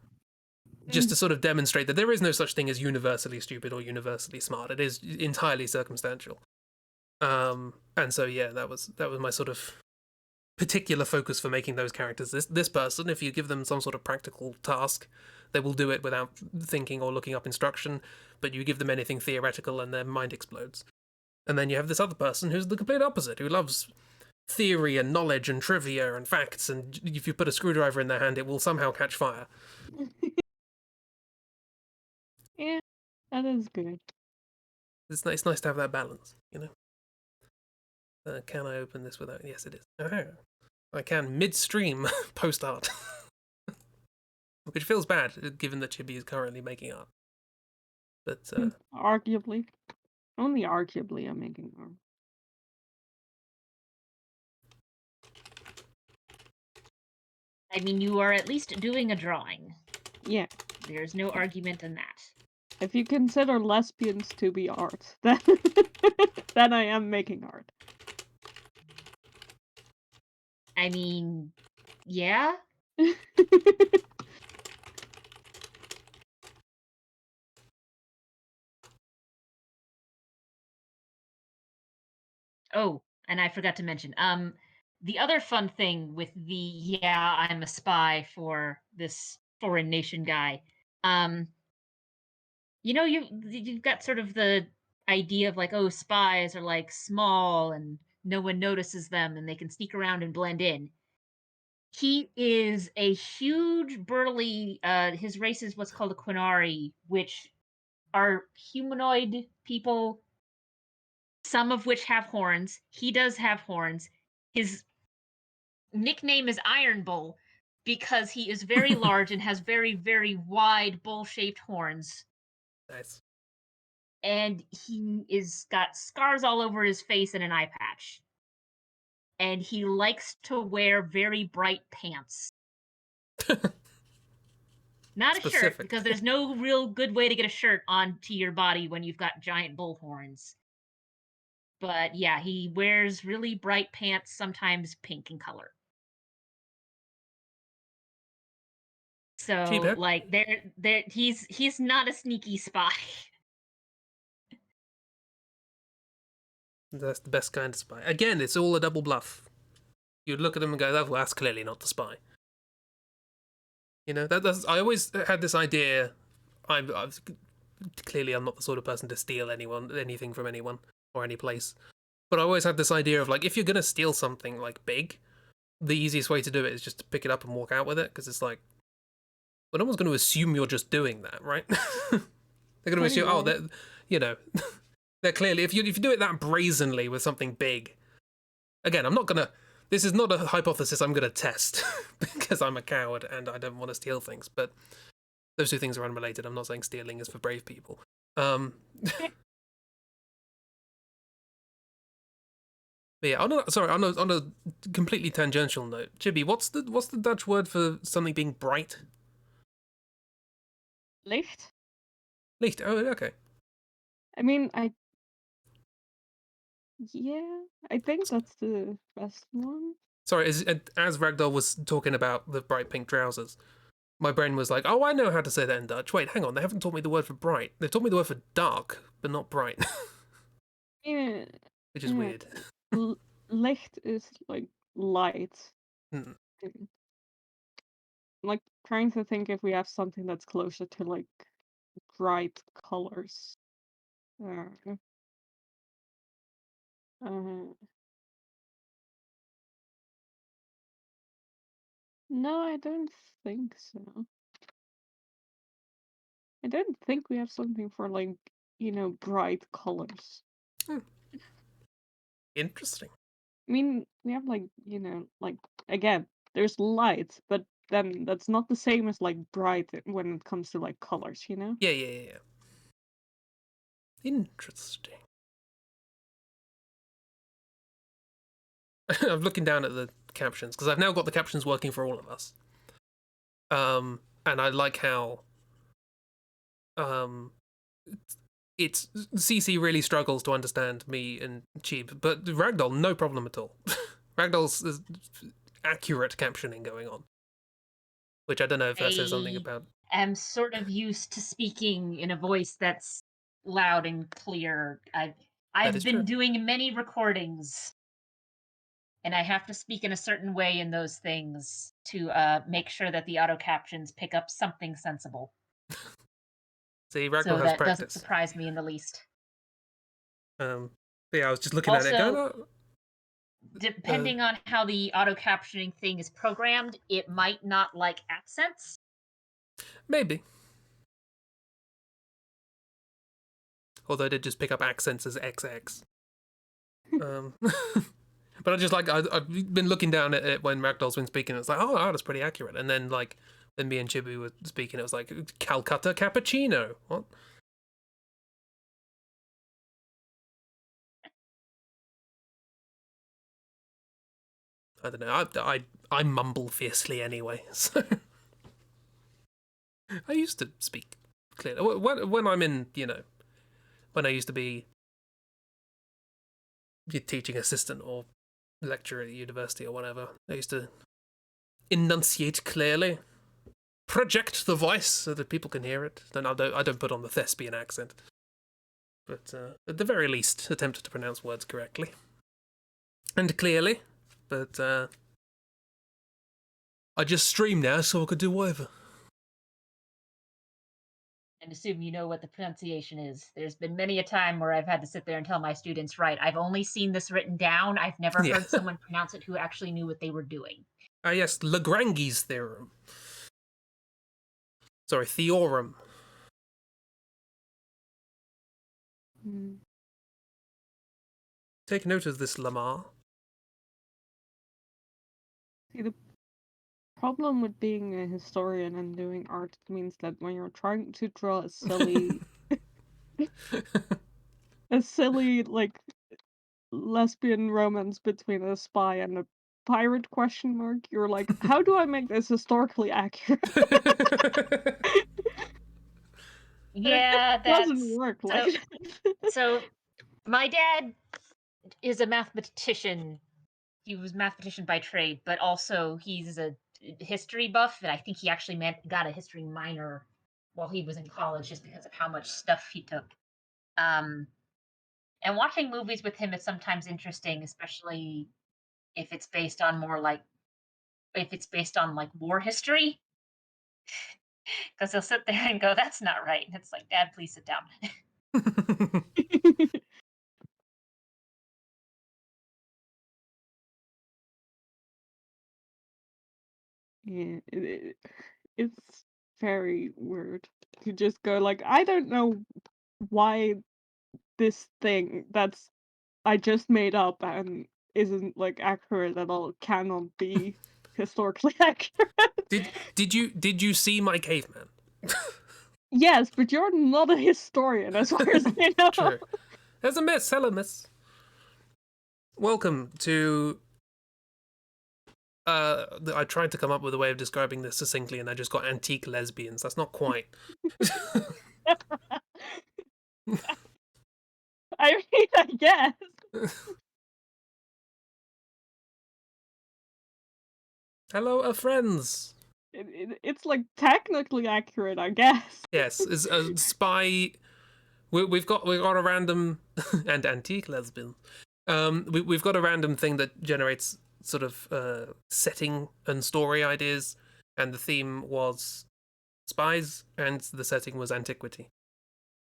Just to sort of demonstrate that there is no such thing as universally stupid or universally smart. It is entirely circumstantial. And so yeah, that was my sort of particular focus for making those characters. This person, if you give them some sort of practical task, they will do it without thinking or looking up instruction. But you give them anything theoretical, and their mind explodes. And then you have this other person who's the complete opposite, who loves theory and knowledge and trivia and facts. And if you put a screwdriver in their hand, it will somehow catch fire. Yeah, that is good. It's nice to have that balance, Can I open this without? Yes, it is. Oh, I can midstream post art, which feels bad given that Chibi is currently making art. But Arguably, only arguably, I'm making art. I mean, you are at least doing a drawing. Yeah. There's no argument in that. If you consider lesbians to be art, then then I am making art. I mean, yeah. Oh, and I forgot to mention, the other fun thing with the yeah, I'm a spy for this foreign nation guy, you've got sort of the idea of like, oh, spies are like small and no one notices them and they can sneak around and blend in. He is a huge, burly. His race is what's called a Quinari, which are humanoid people some of which have horns. He does have horns. His nickname is Iron Bull because he is very large and has very, very wide bull-shaped horns. Nice. And he is got scars all over his face and an eye patch. And he likes to wear very bright pants. Not a shirt, Specific. because there's no real good way to get a shirt onto your body when you've got giant bull horns. But yeah, he wears really bright pants, sometimes pink in color. So Chibi. like he's not a sneaky spy. That's the best kind of spy. Again, it's all a double bluff. You'd look at him and go, "Oh, well, that's clearly not the spy." You know, that's. I always had this idea. I'm not the sort of person to steal anything from anyone or any place. But I always had this idea of like, if you're gonna steal something like big, the easiest way to do it is just to pick it up and walk out with it, because it's like, well, no one's going to assume you're just doing that, right? They're going to assume, oh, they're, you know, they're clearly, if you do it that brazenly with something big. Again, I'm not gonna. This is not a hypothesis I'm gonna test because I'm a coward and I don't want to steal things. But those two things are unrelated. I'm not saying stealing is for brave people. But yeah, on a completely tangential note, Chibi, what's the Dutch word for something being bright? Licht? Licht. Oh, okay. I mean, I think that's the best one. Sorry, as Ragdoll was talking about the bright pink trousers, my brain was like, oh, I know how to say that in Dutch. Wait, hang on, they haven't taught me the word for bright. They've taught me the word for dark, but not bright. Yeah. Which is weird. Licht is like light. Hmm. I'm like trying to think if we have something that's closer to like bright colors. Uh, no, I don't think so. I don't think we have something for like, bright colors. Interesting. I mean, we have like, like again, there's light, but then that's not the same as like bright when it comes to like colors, you know? Yeah. Interesting. I'm looking down at the captions because I've now got the captions working for all of us. And I like how it's CC really struggles to understand me and Cheap, but Ragdoll, no problem at all. Ragdoll's accurate captioning going on, which I don't know if that says something about. I'm sort of used to speaking in a voice that's loud and clear. I've been doing many recordings, and I have to speak in a certain way in those things to make sure that the auto captions pick up something sensible. See, Ragdoll so has that practice. doesn't surprise me in the least. Yeah, I was just looking at it going, oh, depending on how the auto captioning thing is programmed, it might not like accents. Maybe. Although I did just pick up accents as XX. But I just like, I've been looking down at it when Ragdoll's been speaking, it's like, oh, that's pretty accurate. And then like, when me and Chibi were speaking, it was like, Calcutta cappuccino. What? I don't know. I mumble fiercely anyway, so I used to speak clearly when I'm in, when I used to be a teaching assistant or lecturer at university or whatever. I used to enunciate clearly, project the voice so that people can hear it. Then I don't put on the thespian accent, but at the very least, attempt to pronounce words correctly and clearly. But I just stream now, so I could do whatever. And assume you know what the pronunciation is. There's been many a time where I've had to sit there and tell my students, right, I've only seen this written down. I've never heard someone pronounce it who actually knew what they were doing. Yes, Lagrange's theorem. Sorry, theorem. Take note of this, Lamar. See, the problem with being a historian and doing art means that when you're trying to draw a silly, like lesbian romance between a spy and a pirate question mark, you're like, how do I make this historically accurate? Yeah, It doesn't that's work like that. so. My dad is a mathematician. He was a mathematician by trade, but also he's a history buff, and I think he actually got a history minor while he was in college just because of how much stuff he took. And watching movies with him is sometimes interesting, especially if it's based on war history, because he'll sit there and go, "That's not right," and it's like, "Dad, please sit down." Yeah, it's very weird to just go like, I don't know why this thing that's I just made up and isn't like accurate at all cannot be historically accurate. Did you see my caveman? Yes, but you're not a historian as far as I know. True. There's a miss. Hello, miss. Welcome to. I tried to come up with a way of describing this succinctly, and I just got antique lesbians. That's not quite. I mean, I guess. Hello, friends. It's like technically accurate, I guess. Yes, is a spy. We've got a random and antique lesbian. We've got a random thing that generates sort of setting and story ideas, and the theme was spies, and the setting was antiquity.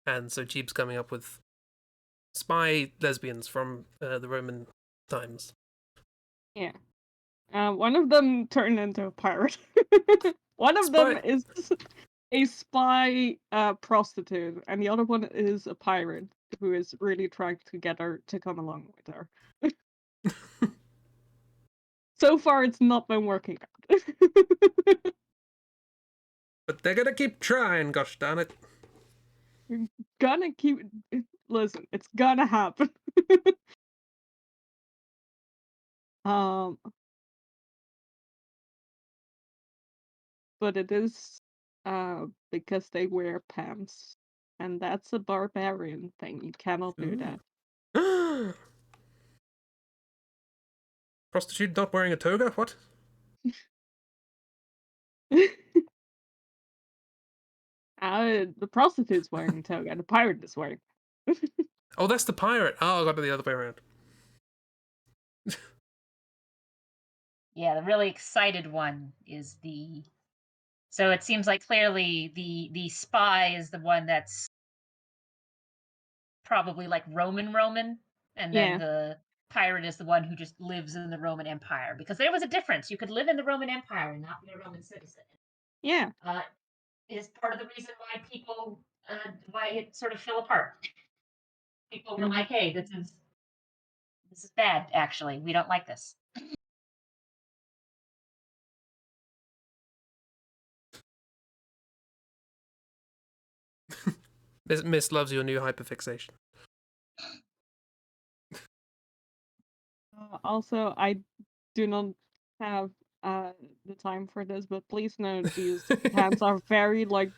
And so Cheap's coming up with spy lesbians from the Roman times. Yeah. One of them turned into a pirate. One of them is a spy prostitute, and the other one is a pirate who is really trying to get her to come along with her. So far, it's not been working out. But they're gonna keep trying, gosh darn it. You're gonna keep. Listen, it's gonna happen. um, but it is because they wear pants, and that's a barbarian thing. You cannot do that. Prostitute not wearing a toga? What? The prostitute's wearing a toga, and the pirate is wearing. Oh, that's the pirate. Oh, I got it the other way around. Yeah, the really excited one is the. So it seems like clearly the spy is the one that's probably like Roman, and then Yeah. the pirate is the one who just lives in the Roman Empire, because there was a difference. You could live in the Roman Empire and not be a Roman citizen. Yeah. Is part of the reason why people why it sort of fell apart. People were like, "Hey, this is bad. Actually, we don't like this." Miss loves your new hyperfixation. Also, I do not have the time for this, but please note these pants are very like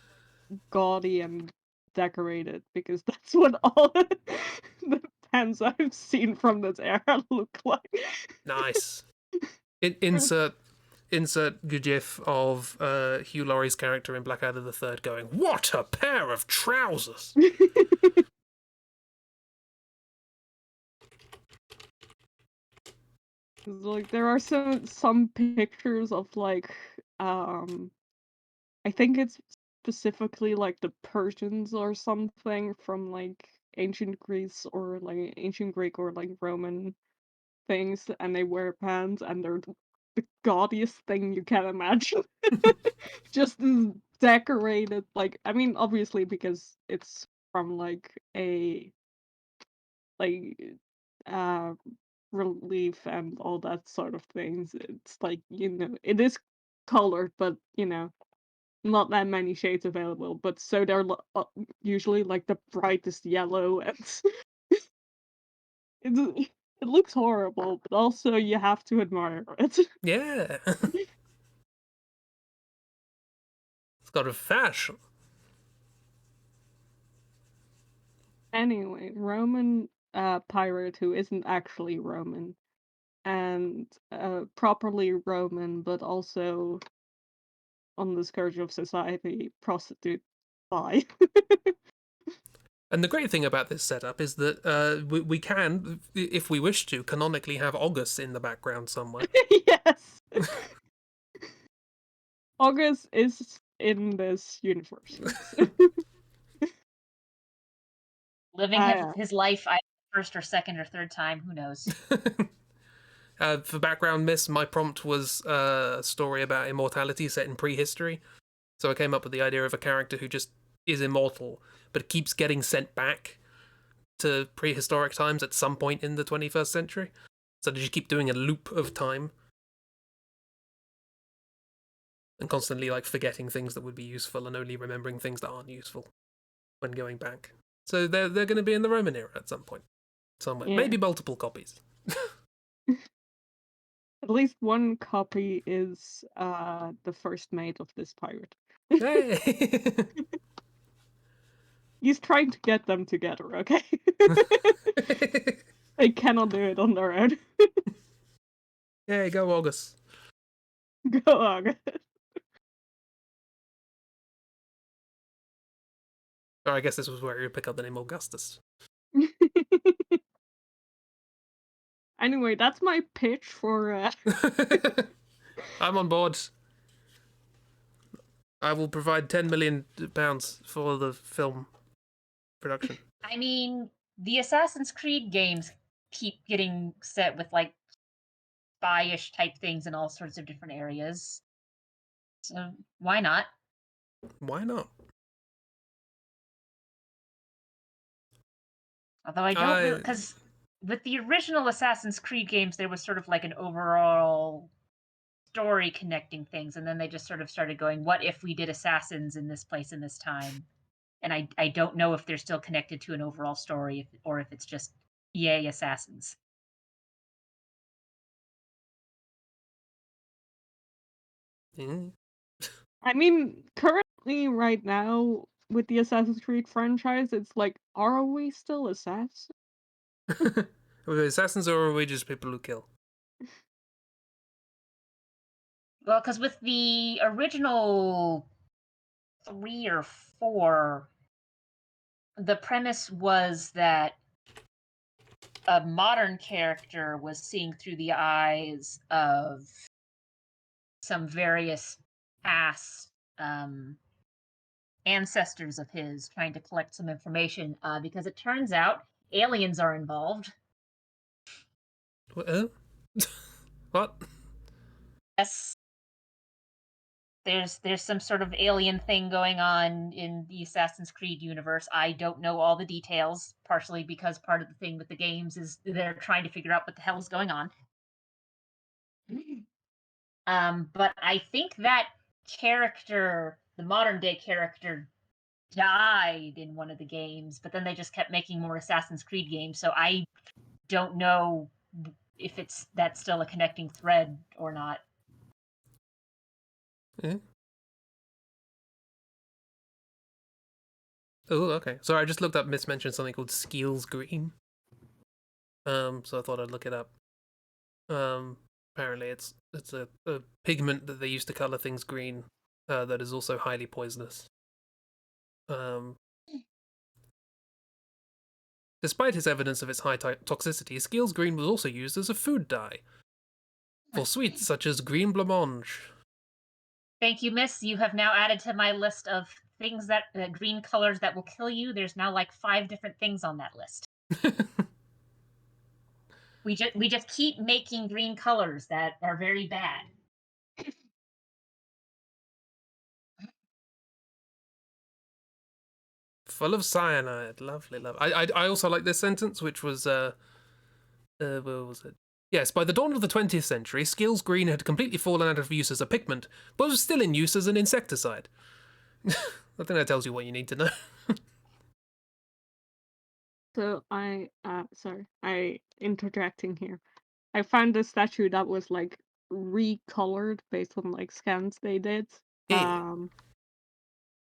gaudy and decorated, because that's what all the pants I've seen from this era look like. Nice. Insert gif of Hugh Laurie's character in Blackadder the Third going, "What a pair of trousers!" Like there are some pictures of like I think it's specifically like the Persians or something from like ancient Greece or like ancient Greek or like Roman things, and they wear pants and they're the gaudiest thing you can imagine. Just this decorated, like, I mean, obviously because it's from like a uh relief and all that sort of things. It's like, it is colored, but not that many shades available. But so they're usually like the brightest yellow, and it looks horrible, but also you have to admire it. Yeah. It's got a fashion. Anyway, Roman pirate who isn't actually Roman, and properly Roman, but also on the scourge of society, prostitute spy. And the great thing about this setup is that we can, if we wish to, canonically have August in the background somewhere. Yes. August is in this universe. Yes. Living his life either first or second or third time, who knows? For background miss, my prompt was a story about immortality set in prehistory. So I came up with the idea of a character who just is immortal, but keeps getting sent back to prehistoric times at some point in the 21st century. So they just keep doing a loop of time and constantly like forgetting things that would be useful and only remembering things that aren't useful when going back. So they're going to be in the Roman era at some point, somewhere. Yeah. Maybe multiple copies. At least one copy is the first mate of this pirate. Hey. He's trying to get them together, okay? They cannot do it on their own. Hey, go August. Go on. Or I guess this was where you pick up the name Augustus. Anyway, that's my pitch for. I'm on board. I will provide £10 million for the film production. I mean, the Assassin's Creed games keep getting set with like spy-ish type things in all sorts of different areas. So why not? Why not? Although I don't really, because with the original Assassin's Creed games, there was sort of like an overall story connecting things, and then they just sort of started going, what if we did assassins in this place in this time? And I don't know if they're still connected to an overall story or if it's just yay assassins. Yeah. I mean, currently, right now, with the Assassin's Creed franchise, it's like, are we still assassins? Are we assassins or are we just people who kill? Well, because with the original 3 or 4, the premise was that a modern character was seeing through the eyes of some various past ancestors of his, trying to collect some information, because it turns out aliens are involved. What? Yes, there's some sort of alien thing going on in the Assassin's Creed universe. I don't know all the details, partially because part of the thing with the games is they're trying to figure out what the hell is going on. But I think that character, the modern day character, died in one of the games, but then they just kept making more Assassin's Creed games, so I don't know if that's still a connecting thread or not. Yeah. Oh, okay. Sorry, I just looked up. Mismentioned something called Skeels Green. So I thought I'd look it up. Apparently it's a pigment that they used to color things green. That is also highly poisonous. Despite his evidence of its high toxicity, Skeels Green was also used as a food dye for sweets such as green blancmange. Thank you, miss. You have now added to my list of things that green colors that will kill you. There's now like 5 different things on that list. We just keep making green colors that are very bad. Full of cyanide. Lovely, lovely. I also like this sentence, which was What was it? Yes, by the dawn of the 20th century, Skills Green had completely fallen out of use as a pigment, but was still in use as an insecticide. I think that tells you what you need to know. So I interjecting here. I found a statue that was like recolored based on like scans they did. Yeah.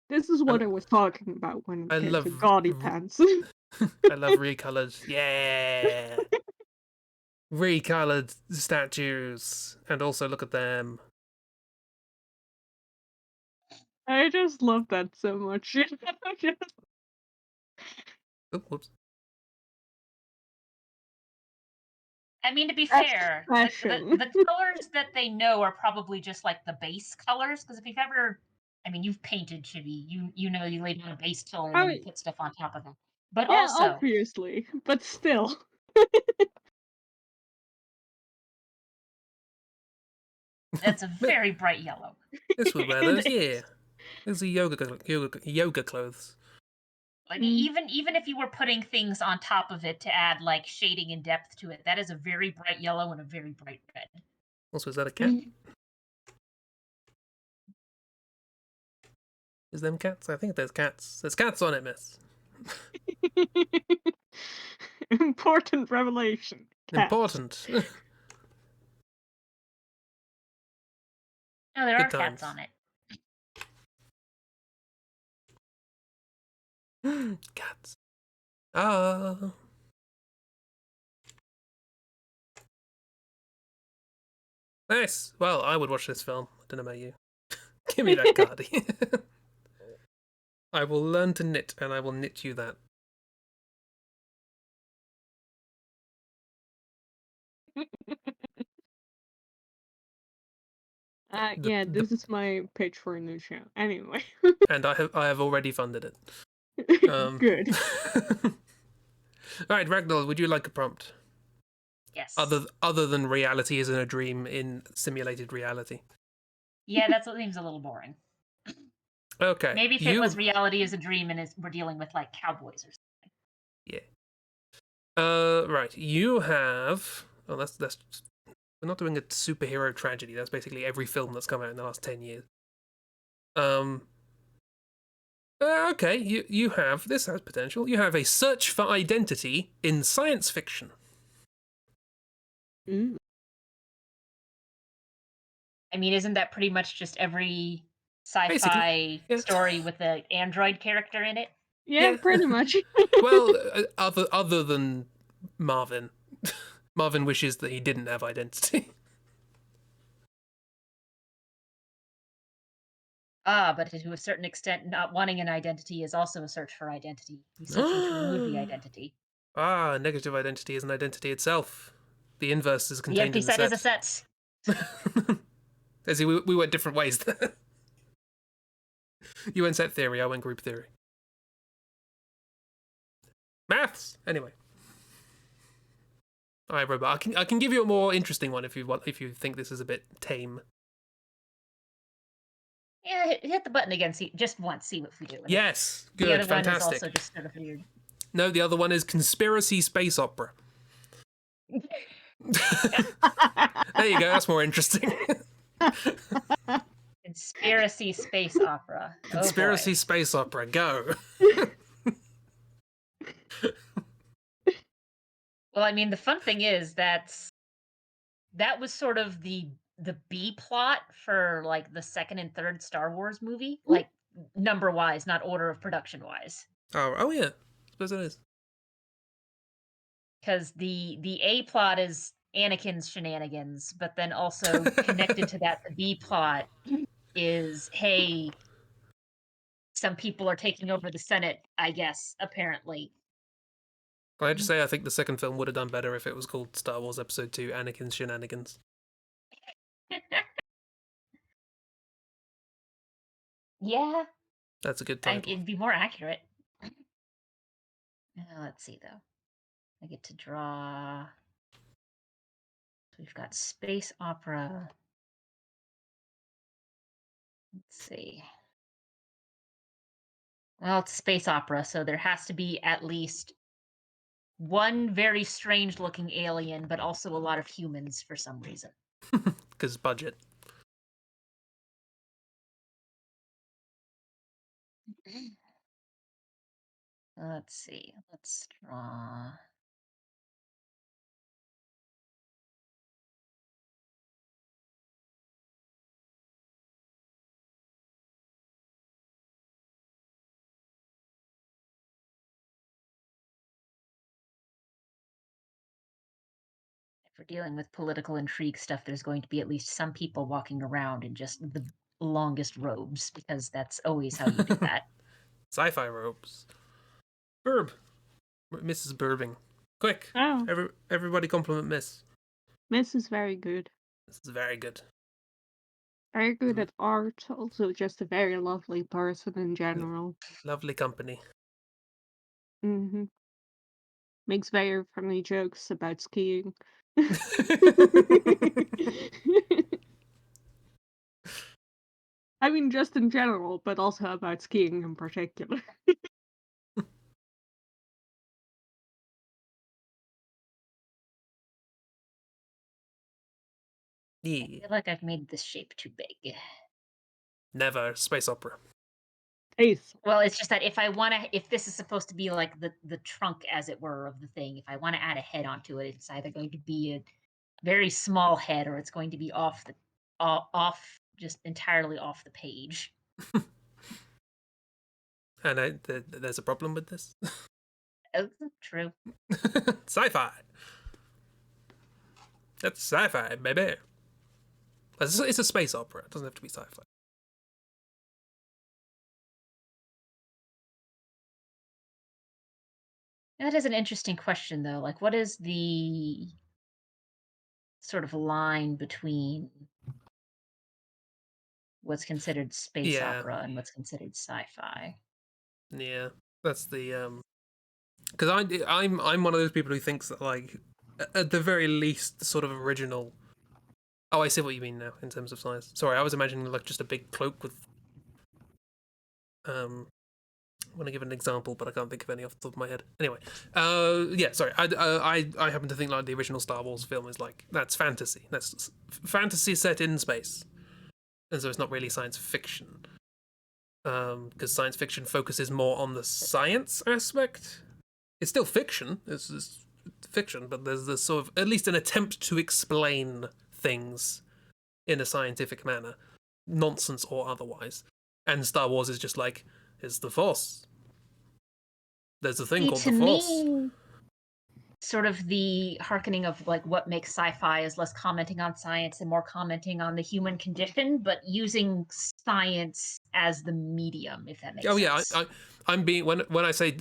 This is what I was talking about when I it came love to gaudy pants. I love recolored. Yeah. Recolored statues. And also look at them. I just love that so much. Oh, whoops. I mean, to be That's fair, fashion. the colors that they know are probably just like the base colors. Because if you've ever, I mean, you've painted Chibi, you know you lay down a base color and I then you mean, put stuff on top of it. But yeah, also, obviously, but still. that's a very bright yellow. This would wear It those, is. yeah. Those are yoga clothes. Like Mm. even if you were putting things on top of it to add like shading and depth to it, that is a very bright yellow and a very bright red. Also, is that a cat? Is them cats? I think there's cats. There's cats on it, miss. Important revelation. Cats. Important. No, there Good are cats times. on it. Cats. Ah. Nice. Well, I would watch this film. I don't know about you. Give me that cardi. I will learn to knit, and I will knit you that. Yeah, The this is my pitch for a new show. Anyway. and I have already funded it. Good. All right, Ragdoll, would you like a prompt? Yes. Other than reality isn't a dream in simulated reality. Yeah, that seems a little boring. Okay. Maybe if it was reality is a dream and we're dealing with like cowboys or something. Yeah. Right. You have. Oh, that's. We're not doing a superhero tragedy. That's basically every film that's come out in the last 10 years. Okay. You have. This has potential. You have a search for identity in science fiction. Mm. I mean, isn't that pretty much just every sci-fi Basically, yeah. story with an android character in it? Yeah, pretty much. Well, other than Marvin. Marvin wishes that he didn't have identity. But to a certain extent, not wanting an identity is also a search for identity. He's searching to remove the identity. Negative identity is an identity itself. The inverse is The contained empty in the set is a set. See, we went different ways there. You went set theory, I went group theory. Maths! Anyway. Alright, Robot. I can give you a more interesting one if you think this is a bit tame. Yeah, hit the button again. See, just once. See what we do. Yes, good, the other fantastic. one is also just sort of weird. No, the other one is conspiracy space opera. There you go. That's more interesting. Conspiracy space opera. Conspiracy space opera. Go. Well, I mean, the fun thing is that was sort of the B plot for like the second and third Star Wars movie, like number wise, not order of production wise. Oh yeah, I suppose it is. Because the A plot is Anakin's shenanigans, but then also connected to that, the B plot is, hey, some people are taking over the Senate, I guess, apparently. Can I just say I think the second film would have done better if it was called Star Wars Episode 2 Anakin's Shenanigans. Yeah. That's a good title. It'd be more accurate. Let's see, though. I get to draw. We've got space opera. Let's see. Well, it's space opera, so there has to be at least one very strange looking alien, but also a lot of humans for some reason. Because budget. Let's see. Let's draw. If we're dealing with political intrigue stuff, there's going to be at least some people walking around in just the longest robes, because that's always how you do that. Sci-fi robes. Burb. Mrs. Burbing. Quick. Oh, Everybody compliment Miss. Miss is very good. This is very good. Very good at art, also just a very lovely person in Mm. general. Lovely company. Mm-hmm. Makes very funny jokes about skiing. I mean, just in general, but also about skiing in particular. I Yeah. feel like I've made this shape too big. Never. Space opera. Ace. Well, it's just that if this is supposed to be like the trunk, as it were, of the thing, if I want to add a head onto it, it's either going to be a very small head, or it's going to be just entirely off the page. And there's a problem with this. Oh, true. Sci-fi. That's sci-fi, baby. It's a space opera. It doesn't have to be sci-fi. That is an interesting question, though. Like, what is the sort of line between what's considered space Yeah. opera and what's considered sci-fi? Yeah. That's the because I'm one of those people who thinks that, like, at the very least, the sort of original. Oh, I see what you mean now in terms of size. Sorry, I was imagining like just a big cloak with. I want to give an example, but I can't think of any off the top of my head. Anyway, yeah, sorry. I happen to think like the original Star Wars film is like that's fantasy. That's fantasy set in space, and so it's not really science fiction. Because science fiction focuses more on the science aspect. It's still fiction. It's fiction, but there's this sort of at least an attempt to explain things in a scientific manner, nonsense or otherwise. And Star Wars is just like, it's the Force. There's a thing See, called to the Force. me, sort of the hearkening of like what makes sci-fi is less commenting on science and more commenting on the human condition, but using science as the medium, if that makes Oh yeah, sense. I'm being when I say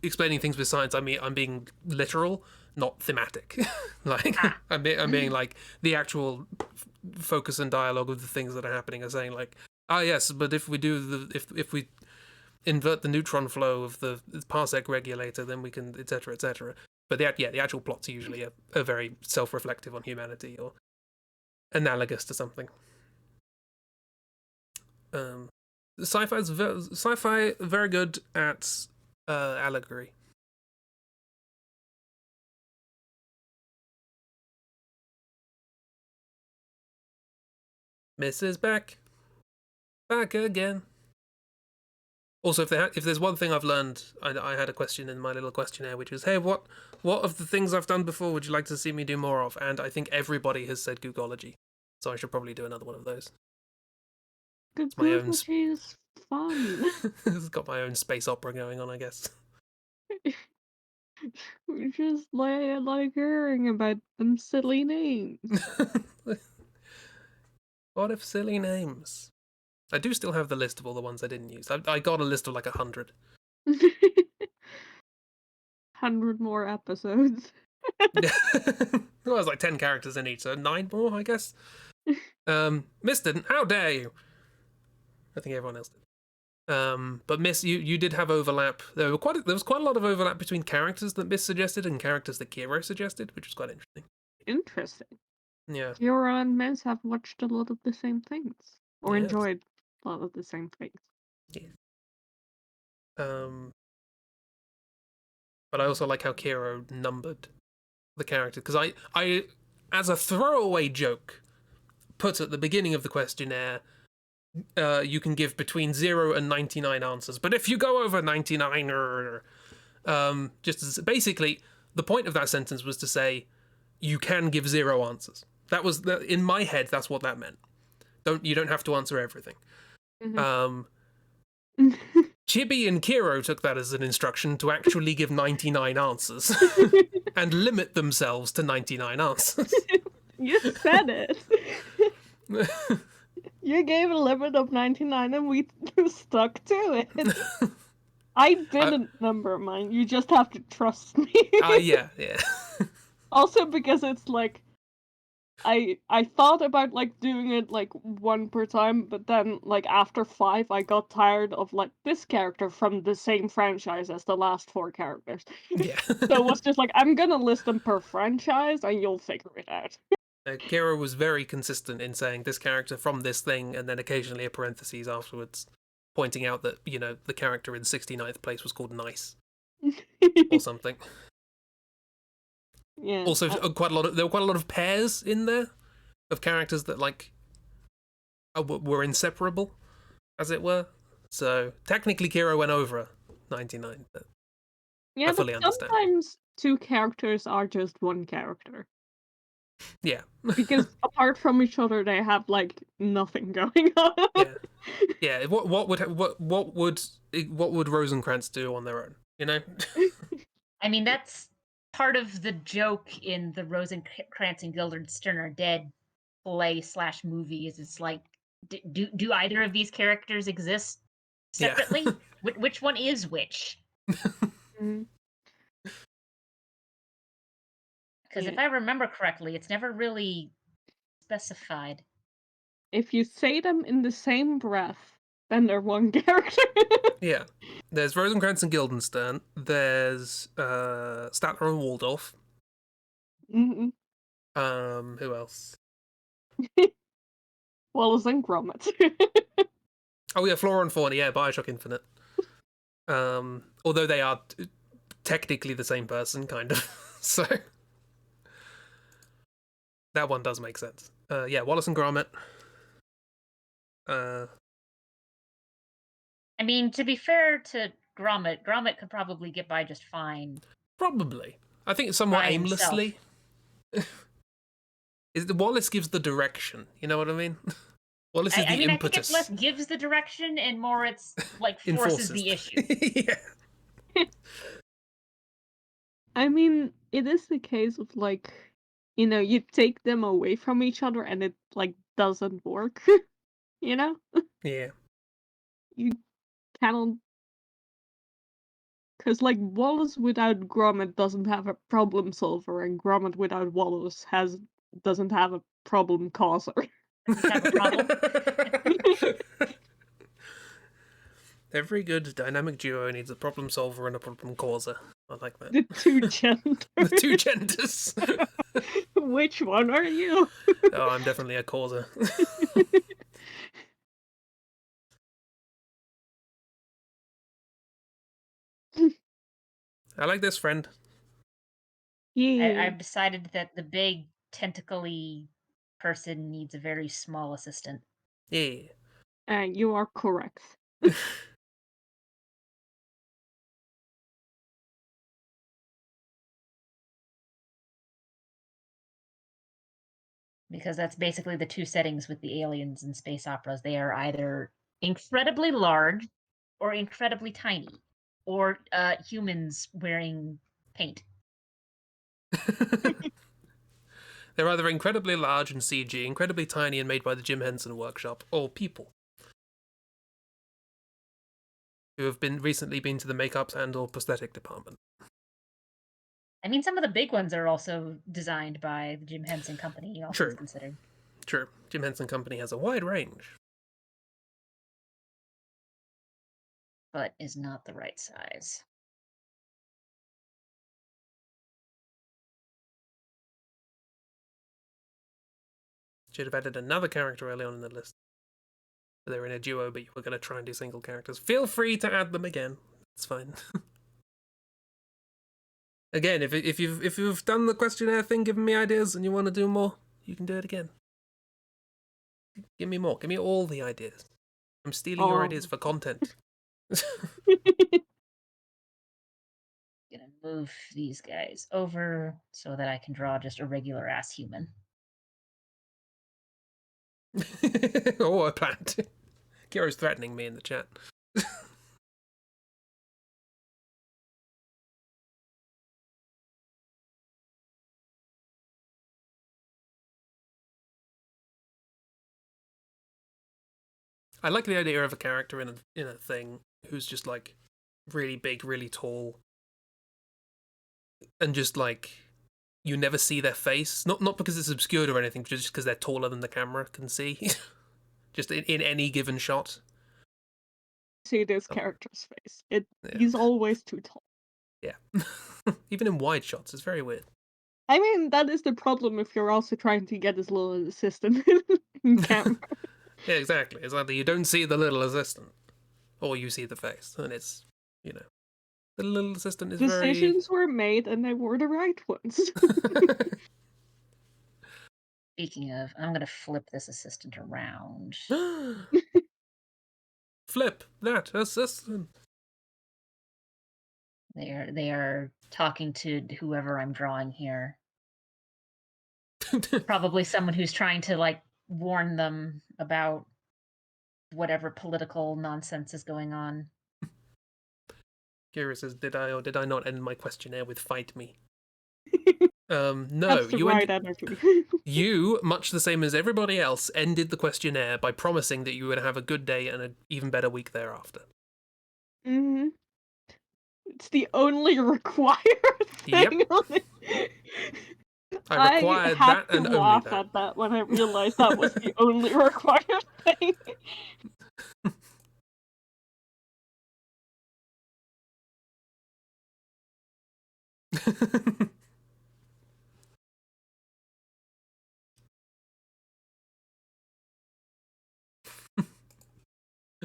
explaining things with science, I mean I'm being literal, not thematic. Like I'm being like the actual focus and dialogue of the things that are happening are saying like, yes, but if we do if we invert the neutron flow of the parsec regulator, then we can etc etc. But the actual plots are usually are very self-reflective on humanity or analogous to something. Sci-fi very good at allegory. Mrs. Back again. Also, if there's one thing I've learned, I had a question in my little questionnaire, which is, hey, what of the things I've done before would you like to see me do more of? And I think everybody has said Googology, so I should probably do another one of those. Good My own. Googology is fun. It's got my own space opera going on, I guess. We just like hearing about them silly names. What if silly names? I do still have the list of all the ones I didn't use. I got a list of like 100. 100 more episodes. Well, there's like 10 characters in each, so 9 more, I guess. Miss didn't. How dare you? I think everyone else did. But Miss, you did have overlap. There was quite a lot of overlap between characters that Miss suggested and characters that Kiro suggested, which was quite interesting. Interesting. Yeah. Kira and Miz have watched a lot of the same things. Or Yes. enjoyed a lot of the same things. Yeah. but I also like how Kiro numbered the character, because I, as a throwaway joke, put at the beginning of the questionnaire, you can give between 0 and 99 answers, but if you go over 99, just as basically the point of that sentence was to say you can give 0 answers. That was in my head. That's what that meant. You don't have to answer everything. Mhm. Chibi and Kiro took that as an instruction to actually give 99 answers and limit themselves to 99 answers. You said it. You gave a limit of 99 and we stuck to it. I didn't number mine. You just have to trust me. Yeah. Also because it's like I thought about like doing it like one per time, but then like after 5 I got tired of like this character from the same franchise as the last 4 characters. Yeah. So it was just like I'm gonna list them per franchise and you'll figure it out. Kiro was very consistent in saying this character from this thing, and then occasionally a parentheses afterwards, pointing out that, the character in 69th place was called Nice or something. Yeah. Also, there were quite a lot of pairs in there of characters that were inseparable, as it were. So technically, Kiro went over 99. But Yeah, I fully but understand. sometimes 2 characters are just 1 character. Yeah. Because apart from each other, they have like nothing going on. Yeah. What would Rosencrantz do on their own? I mean, that's part of the joke in the Rosencrantz and Guildenstern are dead play/movie. Is it's like, do either of these characters exist Yeah. separately? Which one is which? Mhm. Because Yeah. if I remember correctly, it's never really specified. If you say them in the same breath, then they're 1 character. Yeah. There's Rosencrantz and Guildenstern. There's Statler and Waldorf. Mhm. Who else? Wallace and Gromit. Oh yeah, Flora and Fauna. Yeah, Bioshock Infinite. Although they are technically the same person, kind of. So that one does make sense. Yeah, Wallace and Gromit. I mean, to be fair to Gromit could probably get by just fine. Probably. I think somewhat By himself. aimlessly. Wallace gives the direction. You know what I mean? Wallace is I the mean, impetus. I think it's less gives the direction and more it's like forces the issue. Yeah. I mean, it is the case of like, you take them away from each other and it like doesn't work. You know? Yeah. You cannot. Because like Wallace without Gromit doesn't have a problem solver, and Gromit without Wallace doesn't have a problem causer. Doesn't have a problem. Every good dynamic duo needs a problem solver and a problem causer. I like that. The 2 genders. The 2 genders. Which one are you? Oh, I'm definitely a causer. I like this friend. Yeah. I've decided that the big tentacly person needs a very small assistant. Yeah. You are correct. Because that's basically the 2 settings with the aliens and space operas. They are either incredibly large or incredibly tiny, or humans wearing paint. They're either incredibly large and CG, incredibly tiny and made by the Jim Henson Workshop, or people who have recently been to the makeup and or prosthetic department. I mean, some of the big ones are also designed by the Jim Henson Company, also is considered. True. Jim Henson Company has a wide range. But is not the right size. Should have added another character early on in the list. They're in a duo, but you were going to try and do single characters. Feel free to add them again. It's fine. Again, if you've done the questionnaire thing, giving me ideas, and you want to do more, you can do it again. Give me more. Give me all the ideas. I'm stealing your ideas for content. Gonna move these guys over so that I can draw just a regular ass human. Oh, I planned. Kira's threatening me in the chat. I like the idea of a character in a thing who's just like really big, really tall, and just like you never see their face. Not because it's obscured or anything, but just because they're taller than the camera can see. Just in any given shot. See this character's face. Yeah. He's always too tall. Yeah. Even in wide shots, it's very weird. I mean, that is the problem if you're also trying to get his little assistant in camera. Yeah, exactly. It's like you don't see the little assistant, or you see the face, and it's, you know, the little assistant is Decisions were made, and they were the right ones. Speaking of, I'm gonna flip this assistant around. Flip that assistant. They are talking to whoever I'm drawing here. Probably someone who's trying to like warn them about whatever political nonsense is going on. Kira says, "Did I or did I not end my questionnaire with fight me?" No, That's the right energy. You, much the same as everybody else, ended the questionnaire by promising that you would have a good day and an even better week thereafter. Mm-hmm. It's the only required thing on it. I required had that to and only laugh that. at that when I realized that was the only required thing.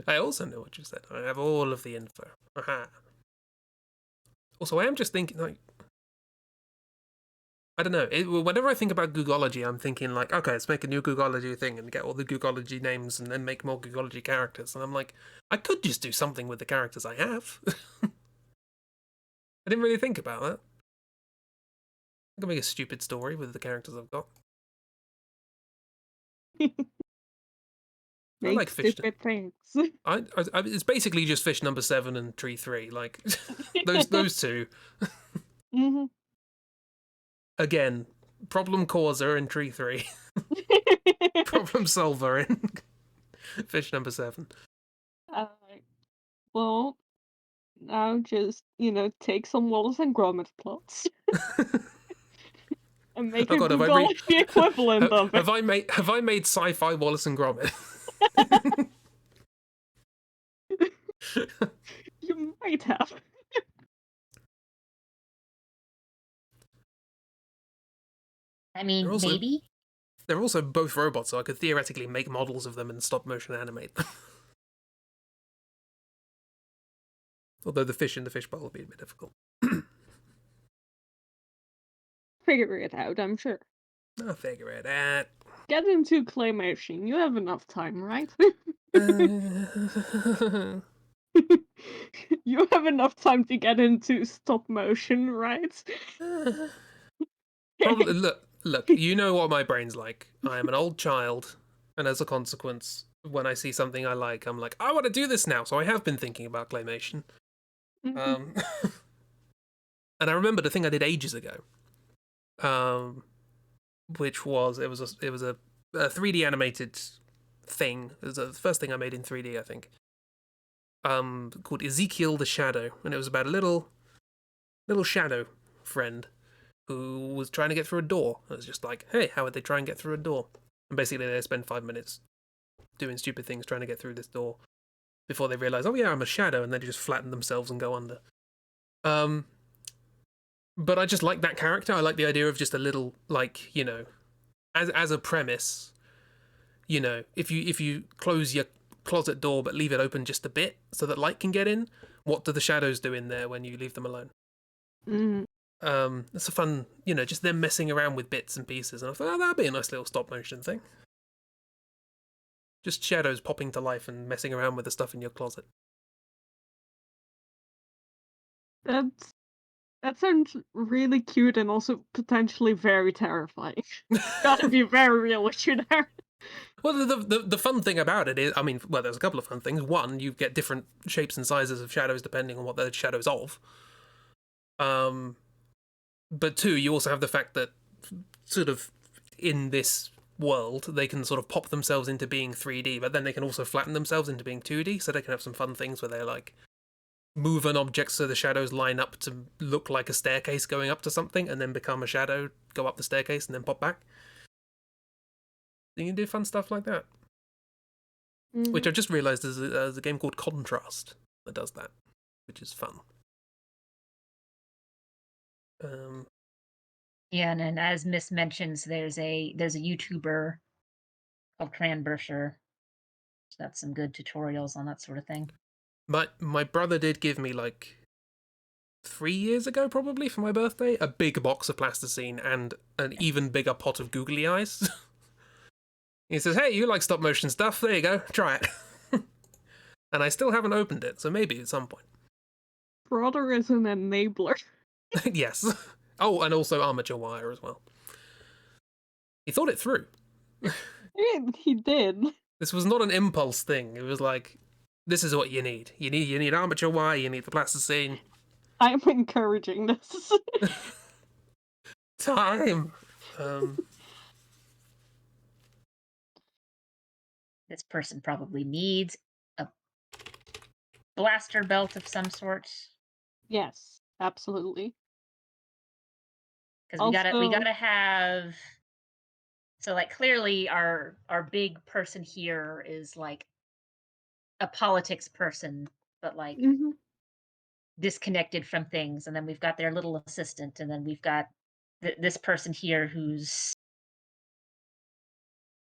I also know what you said. I have all of the info. Aha. Also, I am just thinking, like, I don't know. Whenever I think about Googology, I'm thinking like, okay, let's make a new Googology thing and get all the Googology names and then make more Googology characters. And I'm like, I could just do something with the characters I have. I didn't really think about that. I could make a stupid story with the characters I've got. I like fish. Stupid things. It's basically just fish number 7 and tree 3. Like those two. Mm-hmm. Again, problem causer in tree 3. Problem solver in fish number 7. Well, now just, take some Wallace and Gromit plots. And make a Googology equivalent of it. Have I made sci-fi Wallace and Gromit? You might have. I mean, maybe. They're also both robots, so I could theoretically make models of them and stop motion animate them. Although the fish in the fishbowl would be a bit difficult. Figure it out, I'm sure. I'll figure it out. Get into claymation. You have enough time, right? You have enough time to get into stop motion, right? Probably, look, you know what my brain's like. I am an old child, and as a consequence, when I see something I like, I'm like, I want to do this now. So I have been thinking about claymation. Mm-hmm. And I remembered a thing I did ages ago. Which was it was a 3D animated thing. It was the first thing I made in 3D, I think. Called Ezekiel the Shadow, and it was about a little shadow friend who was trying to get through a door. It was just like, hey, how would they try and get through a door? And basically they spend 5 minutes doing stupid things trying to get through this door before they realize, oh yeah, I'm a shadow, and then they just flatten themselves and go under. But I just like that character. I like the idea of just a little, like, as a premise, if you close your closet door but leave it open just a bit so that light can get in, what do the shadows do in there when you leave them alone? Mm. It's a fun, just them messing around with bits and pieces. And I thought, that'd be a nice little stop motion thing. Just shadows popping to life and messing around with the stuff in your closet. That sounds really cute and also potentially very terrifying. Gotta be very real with you there. Well, the fun thing about it is, there's a couple of fun things. One, you get different shapes and sizes of shadows depending on what the shadow's of. But two, you also have the fact that sort of in this world, they can sort of pop themselves into being 3D, but then they can also flatten themselves into being 2D, so they can have some fun things where they're like move an object so the shadows line up to look like a staircase going up to something, and then become a shadow, go up the staircase, and then pop back. You can do fun stuff like that. Mm-hmm. Which I just realised there's a game called Contrast that does that, which is fun. Yeah, and as Miss mentions, there's a YouTuber called Cranbursher. That's some good tutorials on that sort of thing. My brother did give me, like, 3 years ago, probably, for my birthday, a big box of plasticine and an even bigger pot of googly eyes. He says, hey, you like stop motion stuff? There you go, try it. And I still haven't opened it, so maybe at some point. Brother is an enabler. Yes. Oh, and also armature wire as well. He thought it through. He did. This was not an impulse thing. It was like, this is what you need. You need armature wire, you need the plasticine. I'm encouraging this. Time! This person probably needs a blaster belt of some sort. Yes, absolutely. Because we gotta have. So, like, clearly our big person here is like a politics person, but like disconnected from things. And then we've got their little assistant, and then we've got this person here who's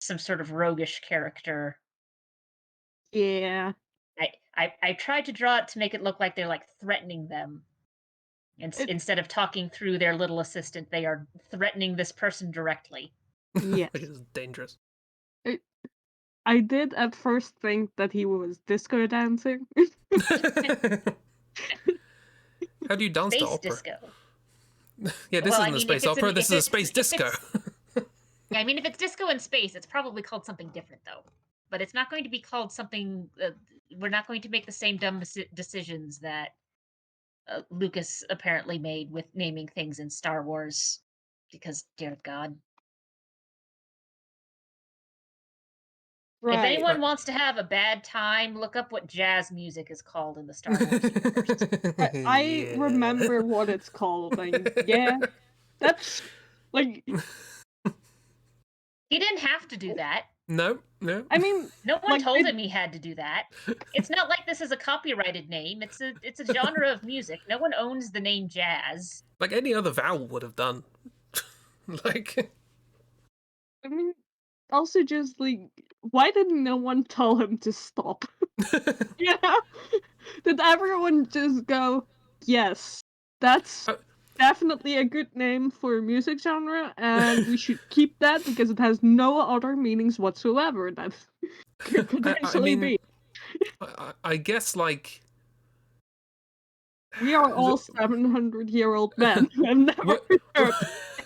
some sort of roguish character. Yeah. I tried to draw it to make it look like they're like threatening them. Instead of talking through their little assistant, they are threatening this person directly. Yes. Which is dangerous. I did at first think that he was disco dancing. How do you dance space to opera? Disco. Yeah, this isn't a space opera, this is a space disco. Yeah, I mean, if it's disco in space, it's probably called something different, though. But it's not going to be called something... we're not going to make the same dumb decisions that Lucas apparently made with naming things in Star Wars. Because, dear God. Right. If anyone wants to have a bad time, look up what jazz music is called in the Star Wars universe. I remember what it's called. Yeah, that's like... He didn't have to do that. No. I mean, no one told him he had to do that. It's not like this is a copyrighted name. It's a genre of music. No one owns the name jazz. Like any other vowel would have done. Like, I mean, also just like, why didn't no one tell him to stop? Yeah, did everyone just go, yes, that's definitely a good name for a music genre, and we should keep that because it has no other meanings whatsoever that could potentially be. I guess, like... We are all 700-year-old men. I've never heard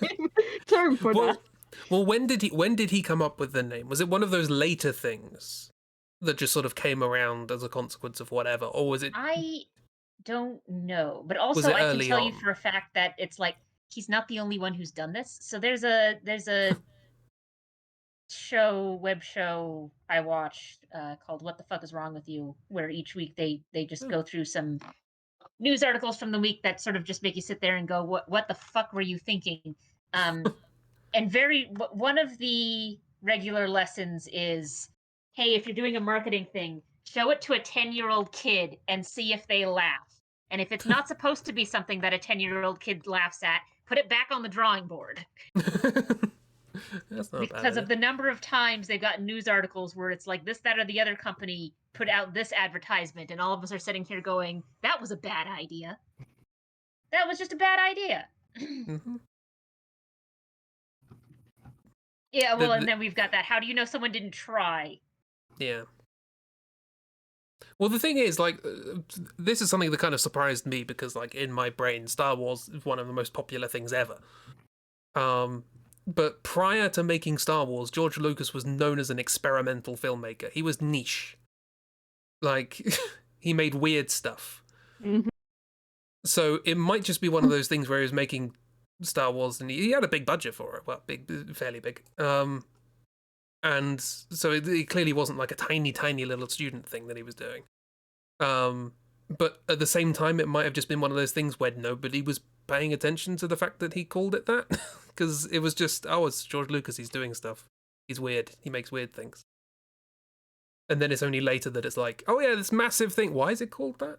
the term for that. Well, when did he come up with the name? Was it one of those later things that just sort of came around as a consequence of whatever, or was it... I don't know, but also I can tell you for a fact that it's like he's not the only one who's done this. So there's a web show I watched called What the Fuck is Wrong with You, where each week they just go through some news articles from the week that sort of just make you sit there and go, what the fuck were you thinking? And one of the regular lessons is, hey, if you're doing a marketing thing, show it to a 10-year-old kid and see if they laugh. And if it's not supposed to be something that a 10-year-old kid laughs at, put it back on the drawing board. That's not because of the number of times they've gotten news articles where it's like this, that, or the other company put out this advertisement, and all of us are sitting here going, that was a bad idea. That was just a bad idea. Hmm. Yeah, well, and then we've got that. How do you know someone didn't try? Yeah. Well, the thing is, like, this is something that kind of surprised me because, like, in my brain, Star Wars is one of the most popular things ever. But prior to making Star Wars, George Lucas was known as an experimental filmmaker. He was niche. Like, he made weird stuff. Mhm. So it might just be one of those things where he was making Star Wars and he had a big budget for it. Well, big, fairly big. And so it clearly wasn't like a tiny, tiny little student thing that he was doing. But at the same time, it might have just been one of those things where nobody was paying attention to the fact that he called it that. Because it was just, oh, it's George Lucas, he's doing stuff. He's weird. He makes weird things. And then it's only later that it's like, oh yeah, this massive thing. Why is it called that?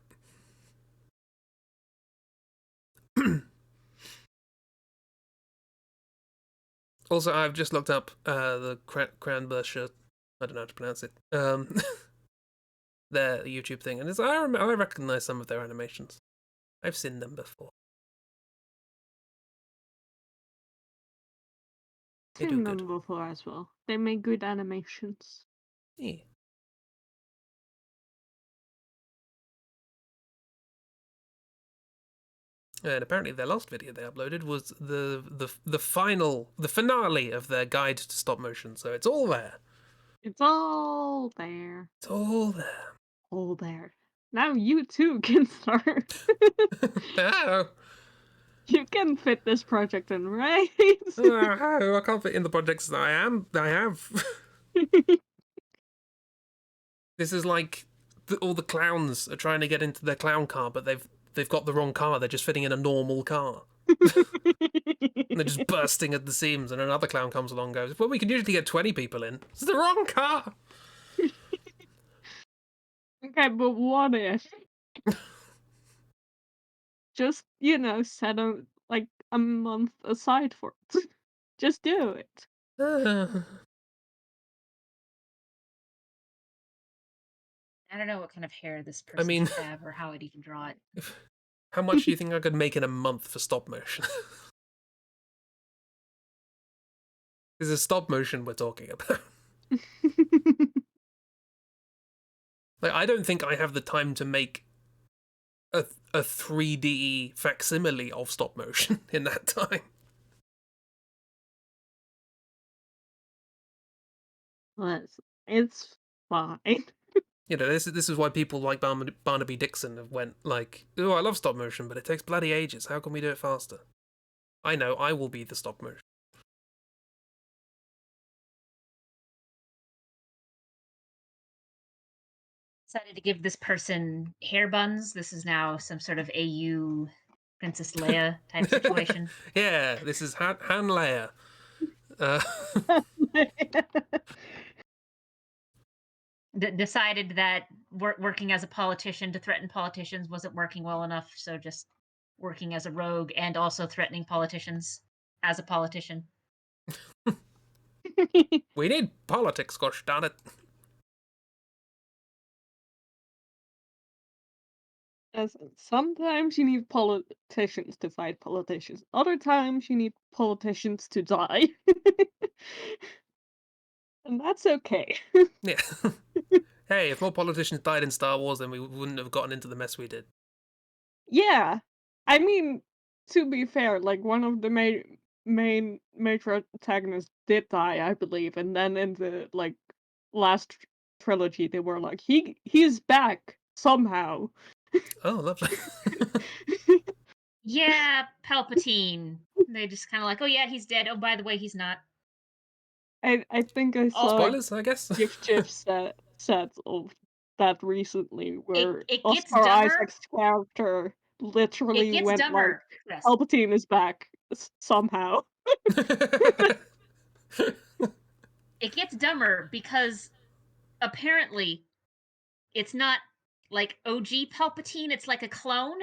Also, I've just looked up the Cranbusher. I don't know how to pronounce it. Their YouTube thing, and I recognize some of their animations. I've seen them before. They do Seen good. them before as well. They make good animations. Yeah. And apparently, their last video they uploaded was the finale of their guide to stop motion. So it's all there. It's all there. It's all there. All there. Now you too can start. Oh, You can fit this project in, right? I can't fit in the projects that I have. This is like all the clowns are trying to get into their clown car, but they've got the wrong car. They're just fitting in a normal car. And they're just bursting at the seams, and another clown comes along and goes, well, we can usually get 20 people in. It's the wrong car. Okay, but what if? Just, set a month aside for it. Just do it. I don't know what kind of hair this I person mean, should have or how I'd even draw it. how much do you think I could make in a month for stop motion? This is stop motion we're talking about. Like, I don't think I have the time to make a 3D facsimile of stop motion in that time. It's fine. You know, this is why people like Barnaby Dixon have went like, oh, I love stop motion, but it takes bloody ages. How can we do it faster? I know, I will be the stop motion. Decided to give this person hair buns. This is now some sort of AU Princess Leia type situation. Yeah, this is Han Leia. Decided that working as a politician to threaten politicians wasn't working well enough, so just working as a rogue and also threatening politicians as a politician. We need politics, gosh darn it. Sometimes you need politicians to fight politicians. Other times you need politicians to die. And that's okay. Yeah. Hey, if more politicians died in Star Wars, then we wouldn't have gotten into the mess we did. Yeah. I mean, to be fair, like one of the main major antagonists did die, I believe, and then in the last trilogy they were like, he's back somehow. Oh, lovely. Yeah, Palpatine. They just kind of like, oh yeah, he's dead. Oh, by the way, he's not. I think I Oh, saw Spoilers, I guess. GIF sets of that recently, where It gets Oscar dumber. Isaac's character It literally gets went dumber. like, Yes. Palpatine is back somehow. It gets dumber because apparently it's not like OG Palpatine, it's like a clone,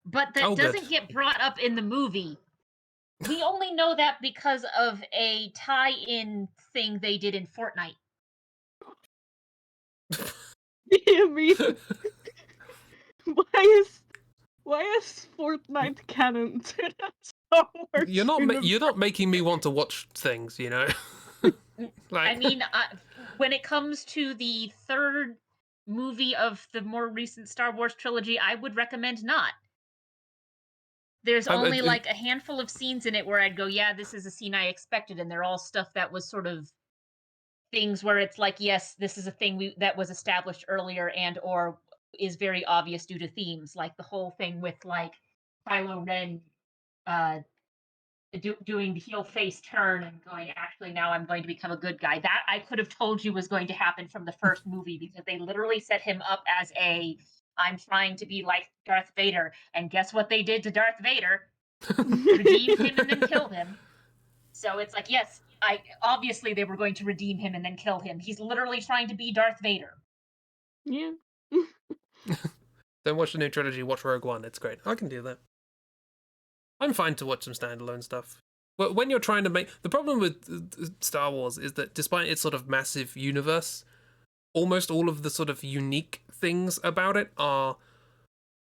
but that Oh, good. doesn't get brought up in the movie. We only know that because of a tie-in thing they did in Fortnite. I mean, why is Fortnite canon to that Star Wars You're not making me want to watch things, you know. I mean, when it comes to the third movie of the more recent Star Wars trilogy, I would recommend not. There's only like a handful of scenes in it where I'd go, yeah, this is a scene I expected, and they're all stuff that was sort of things where it's like, yes, this is a thing that was established earlier and or is very obvious due to themes, like the whole thing with like Kylo Ren uh, doing the heel face turn and going, actually, now I'm going to become a good guy. That I could have told you was going to happen from the first movie because they literally set him up as I'm trying to be like Darth Vader. And guess what they did to Darth Vader? Redeemed him and then killed him. So it's like, yes, obviously they were going to redeem him and then kill him. He's literally trying to be Darth Vader. Yeah. Don't watch the new trilogy, watch Rogue One. It's great. I can do that. I'm fine to watch some standalone stuff. But when you're trying to make... The problem with Star Wars is that despite its sort of massive universe, almost all of the sort of unique things about it are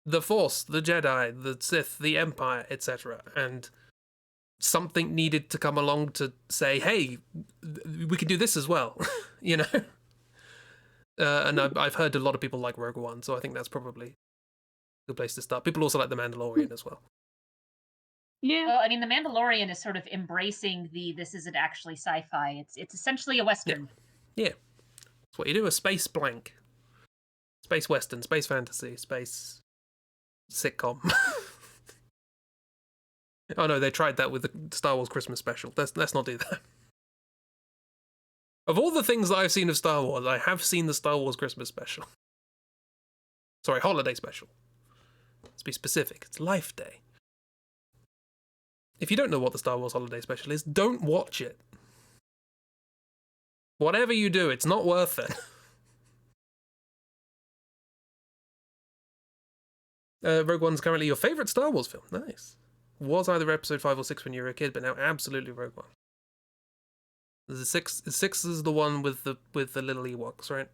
the Force, the Jedi, the Sith, the Empire, etc. And something needed to come along to say, hey, we can do this as well, you know? And I've heard a lot of people like Rogue One, so I think that's probably a good place to start. People also like The Mandalorian as well. Yeah. Well, I mean, The Mandalorian is sort of embracing this isn't actually sci-fi. It's essentially a Western. Yeah. That's what you do, a space blank. Space Western, space fantasy, space sitcom. Oh no, they tried that with the Star Wars Christmas special. Let's not do that. Of all the things that I've seen of Star Wars, I have seen the Star Wars Christmas special. Sorry, holiday special. Let's be specific. It's Life Day. If you don't know what the Star Wars holiday special is, don't watch it. Whatever you do, it's not worth it. Rogue One's currently your favourite Star Wars film. Nice. Was either episode 5 or 6 when you were a kid, but now absolutely Rogue One. The six is the one with the little Ewoks, right?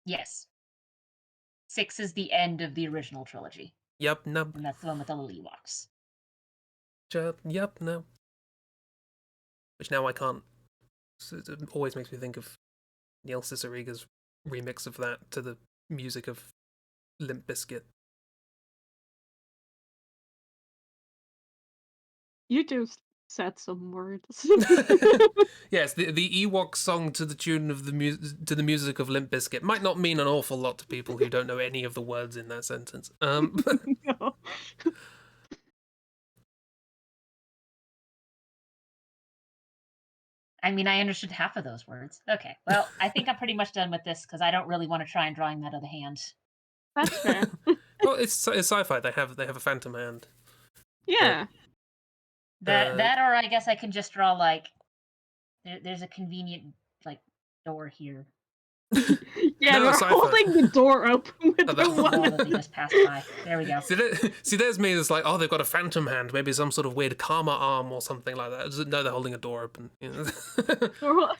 Yes. 6 is the end of the original trilogy. Yep, no. And that's the one with the little Ewoks. Yep, no. Which now I can't. It always makes me think of Neil Cicierega's remix of that to the music of Limp Bizkit. You just said some words. Yes, the Ewok song to the tune of the music of Limp Bizkit might not mean an awful lot to people who don't know any of the words in that sentence. No. I mean, I understood half of those words. Okay, well, I think I'm pretty much done with this because I don't really want to try and drawing that other hand. That's fair. Well, it's sci-fi. They have a phantom hand. Yeah. That or I guess I can just draw like there's a convenient like door here. Yeah, No, they're sci-fi. holding the door open with Oh, the the- Oh, one. that they just passed by. There we go. See, there's me. It's like, oh, they've got a phantom hand, maybe some sort of weird karma arm or something like that. No, they're holding a door open. You know?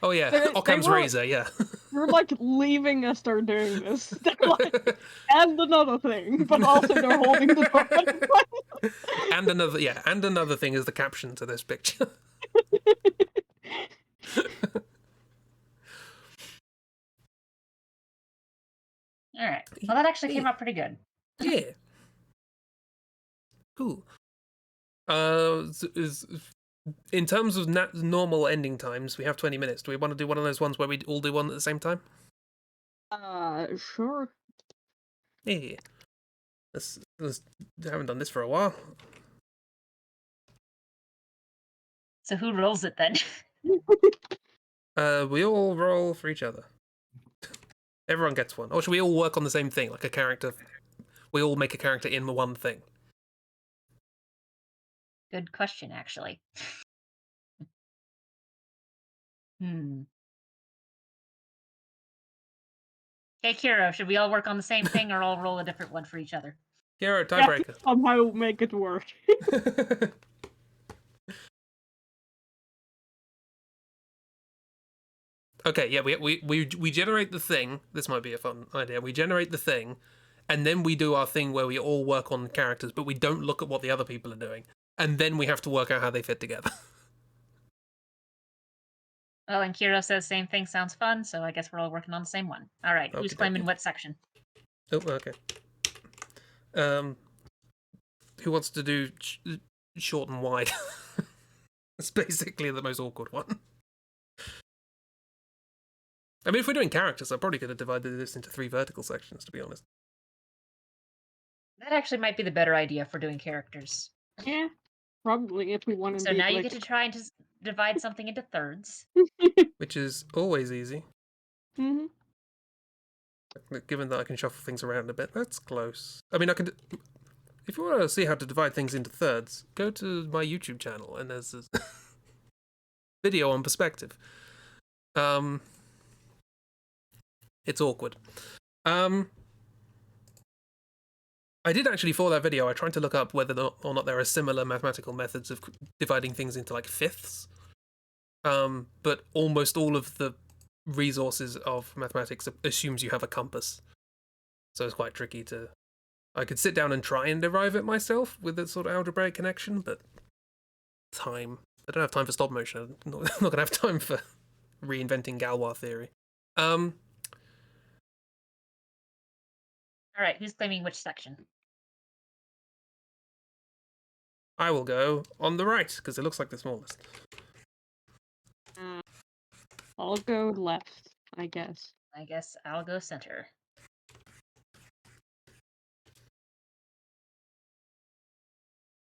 Oh yeah, They Occam's were- razor. Yeah. You're like leaving us start doing this. They're like, and another thing, but also they're holding the door open. and another thing is the caption to this picture. All right. Well, that actually came out pretty good. Yeah. Cool. In terms of normal ending times, we have 20 minutes. Do we want to do one of those ones where we all do one at the same time? Sure. Yeah. I haven't done this for a while. So who rolls it then? We all roll for each other. Everyone gets one. Or should we all work on the same thing, like a character? We all make a character in the one thing. Good question, actually. Hey, Kiro, should we all work on the same thing or all roll a different one for each other? Kiro, tiebreaker. Somehow make it work. Okay, yeah, we generate the thing. This might be a fun idea. We generate the thing, and then we do our thing where we all work on characters, but we don't look at what the other people are doing. and then we have to work out how they fit together. Well, and Kiro says same thing sounds fun, so I guess we're all working on the same one. All right, who's Okey-dokey. claiming what section? Oh, okay. Who wants to do short and wide? It's basically the most awkward one. I mean, if we're doing characters, I'm probably going to divide this into 3 vertical sections, to be honest. That actually might be the better idea for doing characters. Yeah, probably if we want to So be now you like. get to try and just divide something into thirds. Which is always easy, Hmm. given that I can shuffle things around a bit. That's close. I mean, I can... If you want to see how to divide things into thirds, go to my YouTube channel, and there's a video on perspective. It's awkward. I did actually, for that video, I tried to look up whether or not there are similar mathematical methods of dividing things into, like, fifths. But almost all of the resources of mathematics assumes you have a compass. So it's quite tricky to... I could sit down and try and derive it myself with a sort of algebraic connection, but time. I don't have time for stop motion. I'm not going to have time for reinventing Galois theory. All right, who's claiming which section? I will go on the right, because it looks like the smallest. I'll go left, I guess. I guess I'll go center.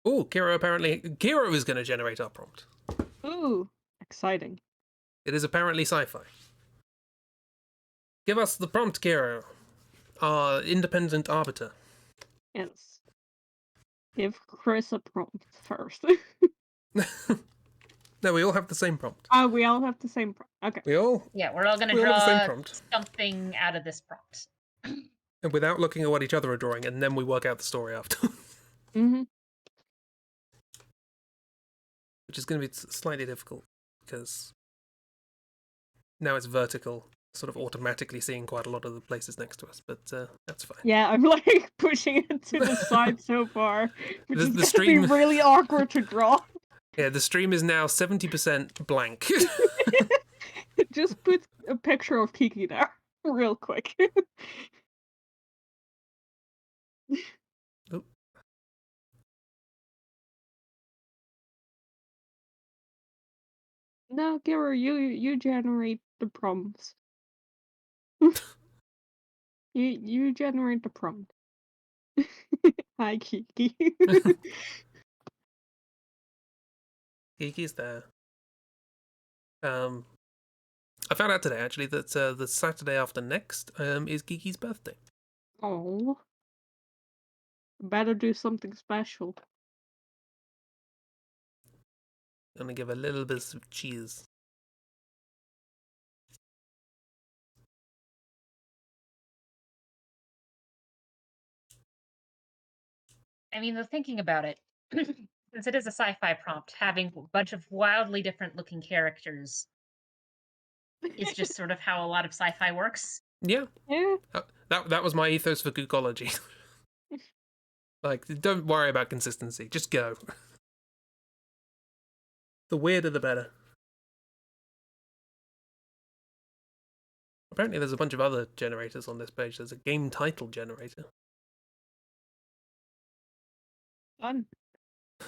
Oh, Kiro is going to generate our prompt. Ooh, exciting. It is apparently sci-fi. Give us the prompt, Kiro. Our independent arbiter. Yes. Give Chris a prompt first. No, we all have the same prompt. Oh, we all have the same prompt. Okay. We all, Yeah, we're all going to we all have the same draw prompt. something out of this prompt. And without looking at what each other are drawing, and then we work out the story after. Mm-hmm. Which is going to be slightly difficult, because now it's vertical, sort of automatically seeing quite a lot of the places next to us, but that's fine. Yeah, I'm like pushing it to the side so far, which is The gonna stream- be really awkward to draw. Yeah, the stream is now 70% blank. Just put a picture of Kiki there, real quick. Oh. No, Kira, you generate the prompts. you generate the prompt. Hi, Kiki. Kiki's there. I found out today, actually, that the Saturday after next is Kiki's birthday. Oh, better do something special. Gonna give a little bit of cheese. I mean, thinking about it, since it is a sci-fi prompt, having a bunch of wildly different looking characters is just sort of how a lot of sci-fi works. Yeah. Yeah. That was my ethos for Gookology. Like, don't worry about consistency. Just go. The weirder, the better. Apparently there's a bunch of other generators on this page. There's a game title generator. Fun.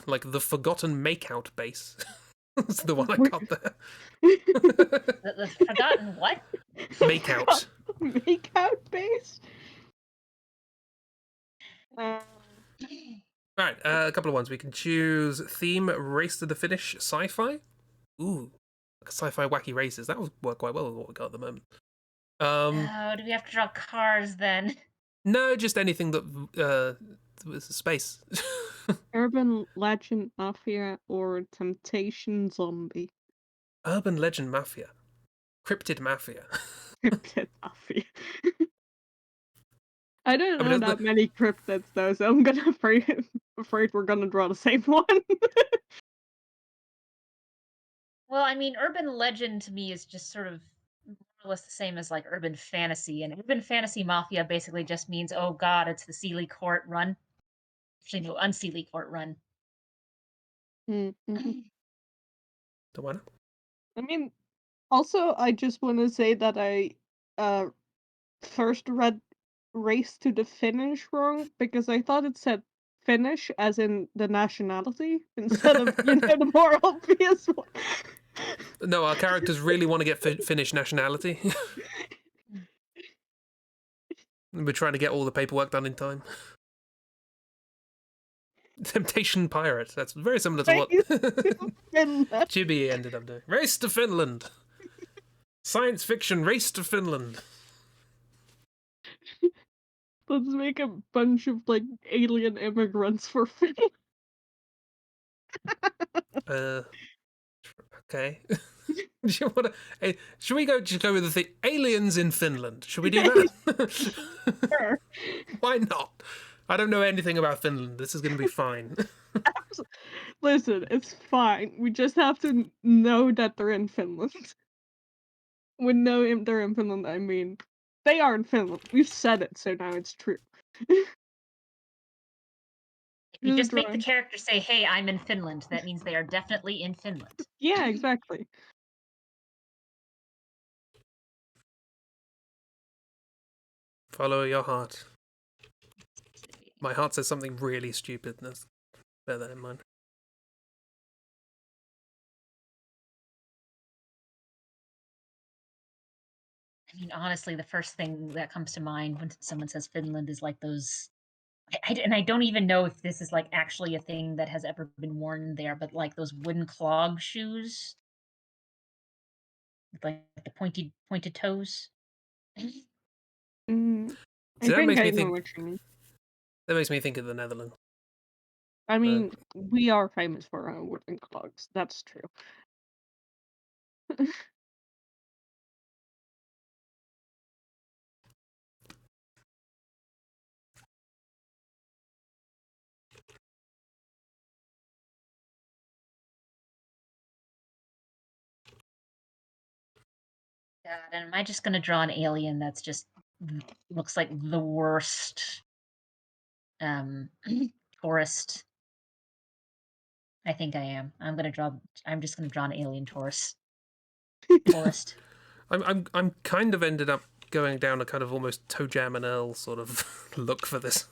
Like the Forgotten Makeout base. That's the one I got there. The forgotten what? Makeout. Makeout base? Alright, a couple of ones. We can choose theme, race to the finish, sci-fi. Ooh, like sci-fi wacky races. That would work quite well with what we got at the moment. Oh, do we have to draw cars then? No, just anything that was space. Urban Legend Mafia or Temptation Zombie? Urban Legend Mafia. Cryptid Mafia. Cryptid Mafia. I don't I know mean, that many cryptids though, so I'm gonna afraid we're gonna draw the same one. Well, I mean, urban legend to me is just sort of more or less the same as like urban fantasy, and urban fantasy mafia basically just means, oh god, it's the Sealy Court run. Actually, no, Unsealy Court run. Mm-hmm. So why not? I mean, also, I just want to say that I first read Race to the Finish wrong because I thought it said Finnish as in the nationality instead of, the more obvious one. No, our characters really want to get Finnish nationality. We're trying to get all the paperwork done in time. Temptation Pirate. That's very similar to what Race to Finland. Chibi ended up doing. Race to Finland. Science fiction race to Finland. Let's make a bunch of like alien immigrants for Finland. Okay. Do you want to? Should we just go with the thing? Aliens in Finland. Should we do that? Sure. Why not? I don't know anything about Finland. This is going to be fine. Listen, it's fine. We just have to know that they're in Finland. We know they're in Finland, I mean, they are in Finland. We've said it, so now it's true. If you just make the drawing. character say, "Hey, I'm in Finland," that means they are definitely in Finland. Yeah, exactly. Follow your heart. My heart says something really stupid. Let's bear that in mind. I mean, honestly, the first thing that comes to mind when someone says Finland is like those. And I don't even know if this is like actually a thing that has ever been worn there, but like those wooden clog shoes, with like the pointed toes. Mm, I So that think makes I me know think. what you mean. That makes me think of the Netherlands. I mean, we are famous for our wooden clogs. That's true. God, and am I just gonna draw an alien that's just looks like the worst tourist? I think I am. I'm just gonna draw an alien tourist. Tourist. I'm kind of ended up going down a kind of almost Toe Jam and Earl sort of look for this.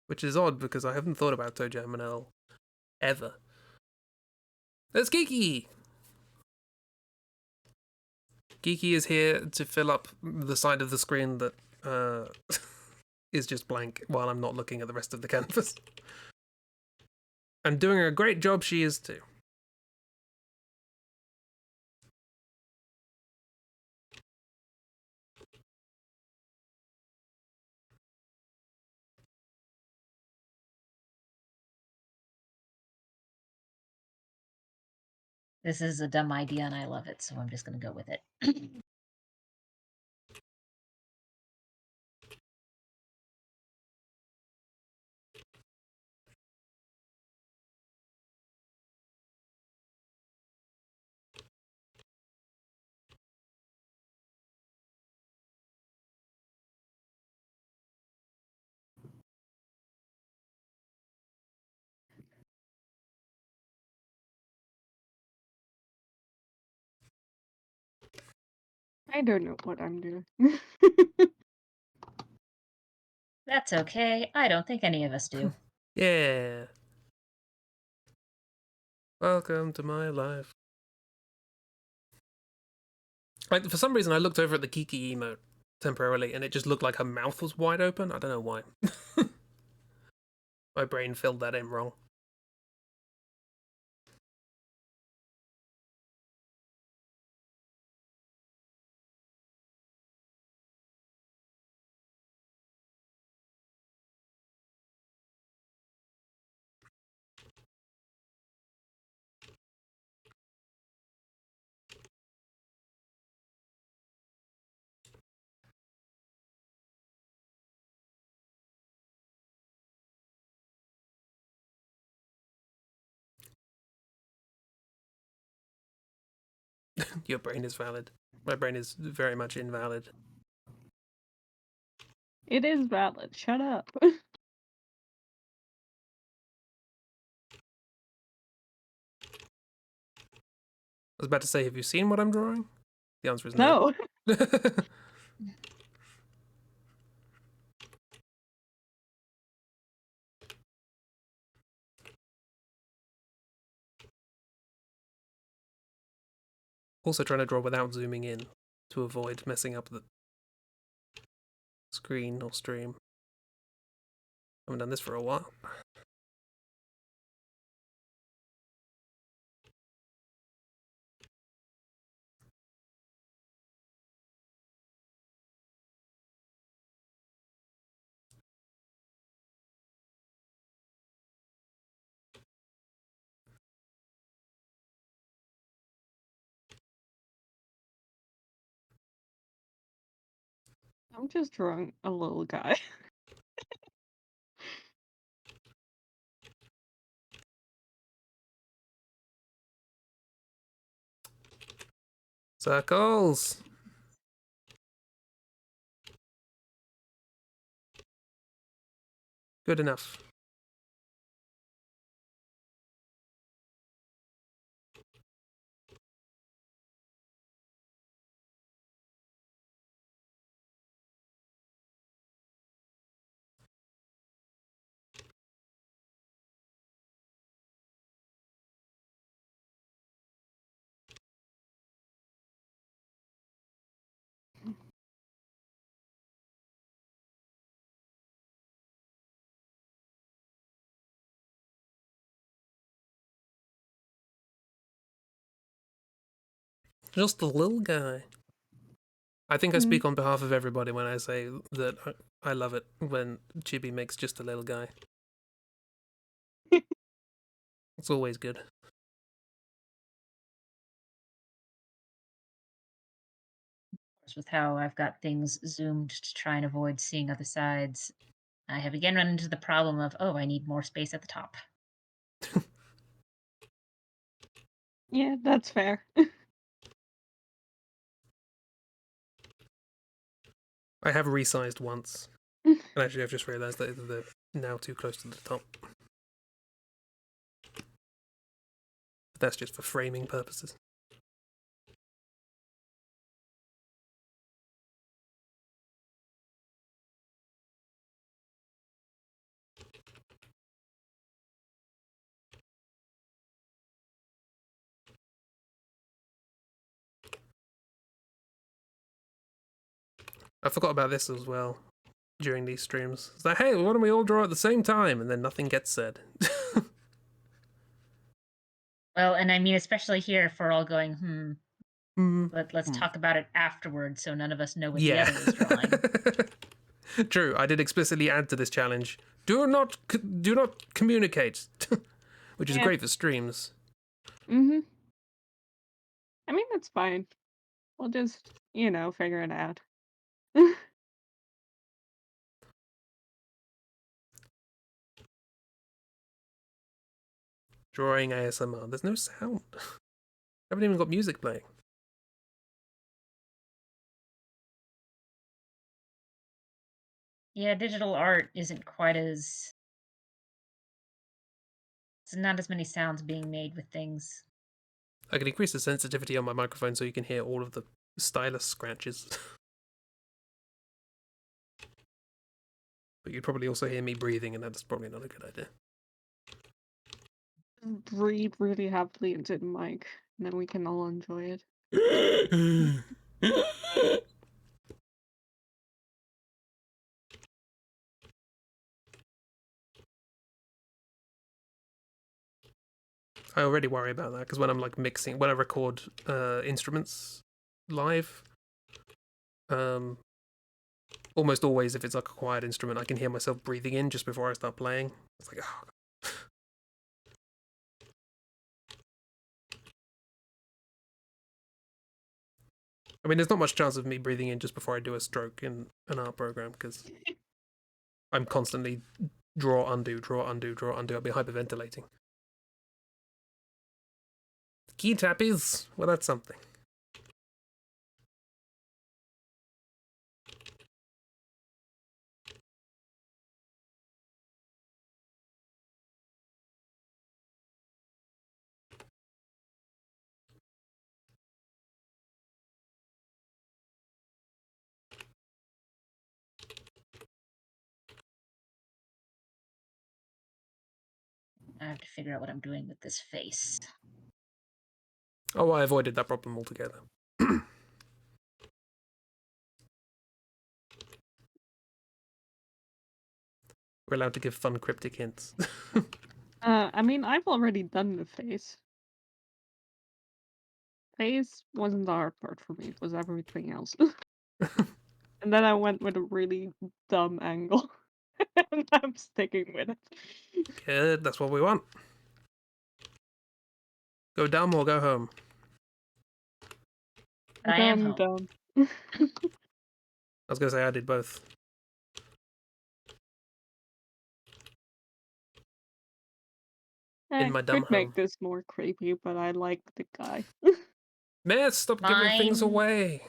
Which is odd because I haven't thought about Toe Jam and Earl ever. There's Geeky! Geeky is here to fill up the side of the screen that is just blank while I'm not looking at the rest of the canvas. And doing a great job she is too. This is a dumb idea and I love it, so I'm just gonna go with it. I don't know what I'm doing. That's okay. I don't think any of us do. Yeah. Welcome to my life. Like, for some reason, I looked over at the Kiki emote temporarily, and it just looked like her mouth was wide open. I don't know why. My brain filled that in wrong. Your brain is valid. My brain is very much invalid. It is valid. Shut up. was about to say, have you seen what I'm drawing? The answer is no. No. Also trying to draw without zooming in to avoid messing up the screen or stream. Haven't done this for a while. I'm just drawing a little guy. Circles! Good enough. Just a little guy. I think I speak on behalf of everybody when I say that I love it when Chibi makes just a little guy. It's always good. With how I've got things zoomed to try and avoid seeing other sides, I have again run into the problem of, oh, I need more space at the top. Yeah, that's fair. I have resized once. And actually, I've just realised that they're now too close to the top. But that's just for framing purposes. I forgot about this as well during these streams. It's like, hey, why don't we all draw at the same time? And then nothing gets said. Well, and I mean, especially here, if we're all going, let's talk about it afterwards, so none of us know what the other is drawing. True, I did explicitly add to this challenge. Do not communicate, which is great for streams. I mean, that's fine. We'll just, figure it out. Drawing ASMR. There's no sound. I haven't even got music playing. Yeah, digital art isn't quite as... There's not as many sounds being made with things. I can increase the sensitivity on my microphone so you can hear all of the stylus scratches. But you'd probably also hear me breathing, and that's probably not a good idea. Breathe really heavily into the mic, and then we can all enjoy it. I already worry about that because when I'm like mixing, when I record instruments live, almost always if it's like a quiet instrument, I can hear myself breathing in just before I start playing. It's like, oh. I mean, there's not much chance of me breathing in just before I do a stroke in an art program because I'm constantly draw, undo, draw, undo, draw, undo. I'll be hyperventilating. Key tappies? Well, that's something. I have to figure out what I'm doing with this face. Oh, I avoided that problem altogether. We're allowed to give fun cryptic hints. I mean, I've already done the face. Face wasn't the hard part for me, it was everything else. And then I went with a really dumb angle. And I'm sticking with it. Good, that's what we want. Go dumb or go home. But I am home. Dumb. I was gonna say I did both. In my dumb Could make home. this more creepy, but I like the guy. Man, stop giving things Mine away.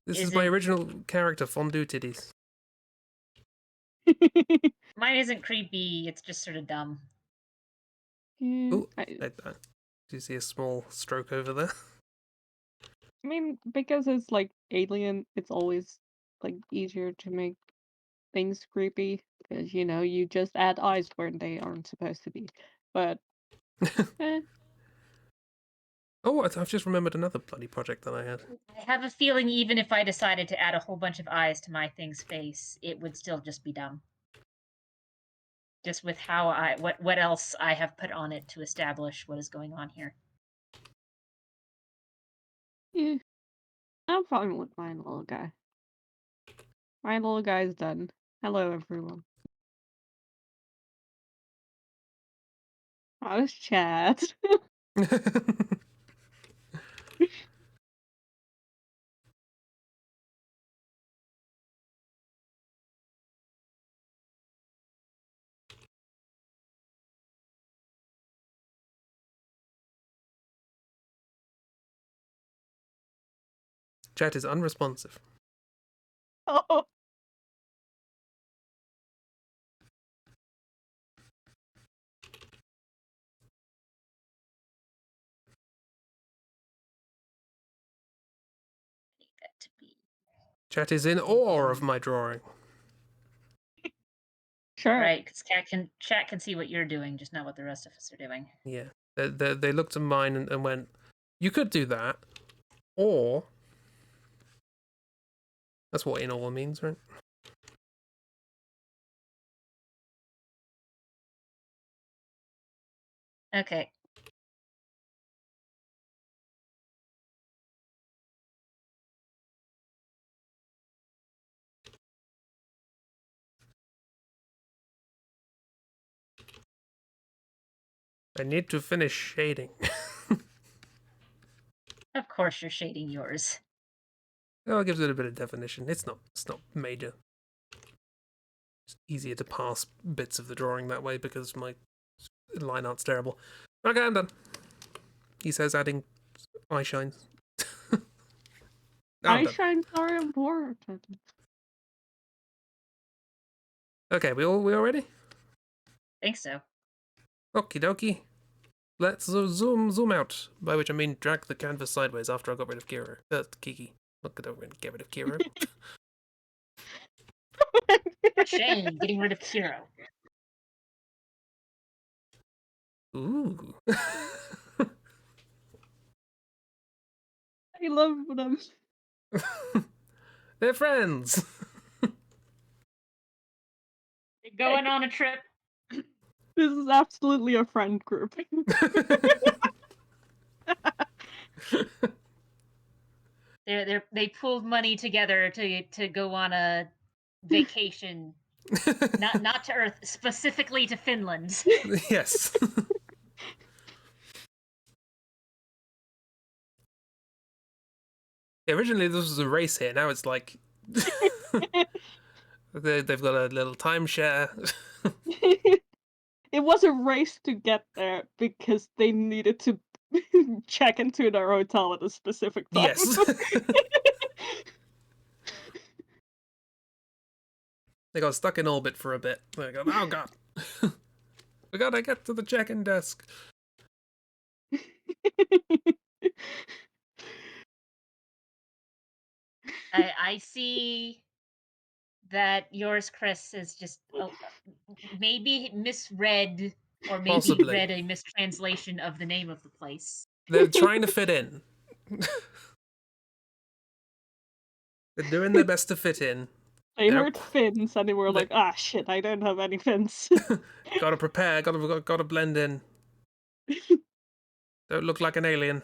This is my isn't- original character, Fondue Titties. Mine isn't creepy, it's just sort of dumb. Yeah, Ooh, do you see a small stroke over there? I mean, because it's like Alien, it's always like easier to make things creepy because you just add eyes where they aren't supposed to be. But eh, Oh, I've just remembered another bloody project that I had. I have a feeling even if I decided to add a whole bunch of eyes to my thing's face, it would still just be dumb. Just with how what else I have put on it to establish what is going on here. yeah, I'm fine with my little guy. My little guy's done. Hello, everyone. How's chat? Chat is unresponsive. Oh, Need that to be Chat is in awe of my drawing. sure. right, because chat can see what you're doing, just not what the rest of us are doing. Yeah. They looked at mine and went, you could do that. Or... That's what in awe means, right? Okay. I need to finish shading. Of course you're shading yours. Oh, it gives it a bit of definition. It's not major. It's easier to pass bits of the drawing that way because my line art's terrible. Okay, I'm done. He says adding eye shines. Eye shines are important. Okay, we all ready? Think so. Okie dokie. Let's zoom out. By which I mean drag the canvas sideways after I got rid of Kira. Kiki. Not gonna get rid of Kira. Shame getting rid of Kiro. Ooh. I love them. They're friends. Going on a trip. This is absolutely a friend group. They pooled money together to go on a vacation. not to Earth, specifically to Finland. Yes. Originally, this was a race here. Now it's like they've got a little timeshare. It was a race to get there because they needed to check into their hotel at a specific time. Yes. They got stuck in orbit for a bit. They go, oh god, we gotta get to the check-in desk. I see that yours, Chris, is just maybe misread Or maybe you Possibly. read a mistranslation of the name of the place. They're trying to fit in. They're doing their best to fit in. They heard fins and they were like, ah, shit, I don't have any fins. Gotta prepare, gotta blend in. Don't look like an alien.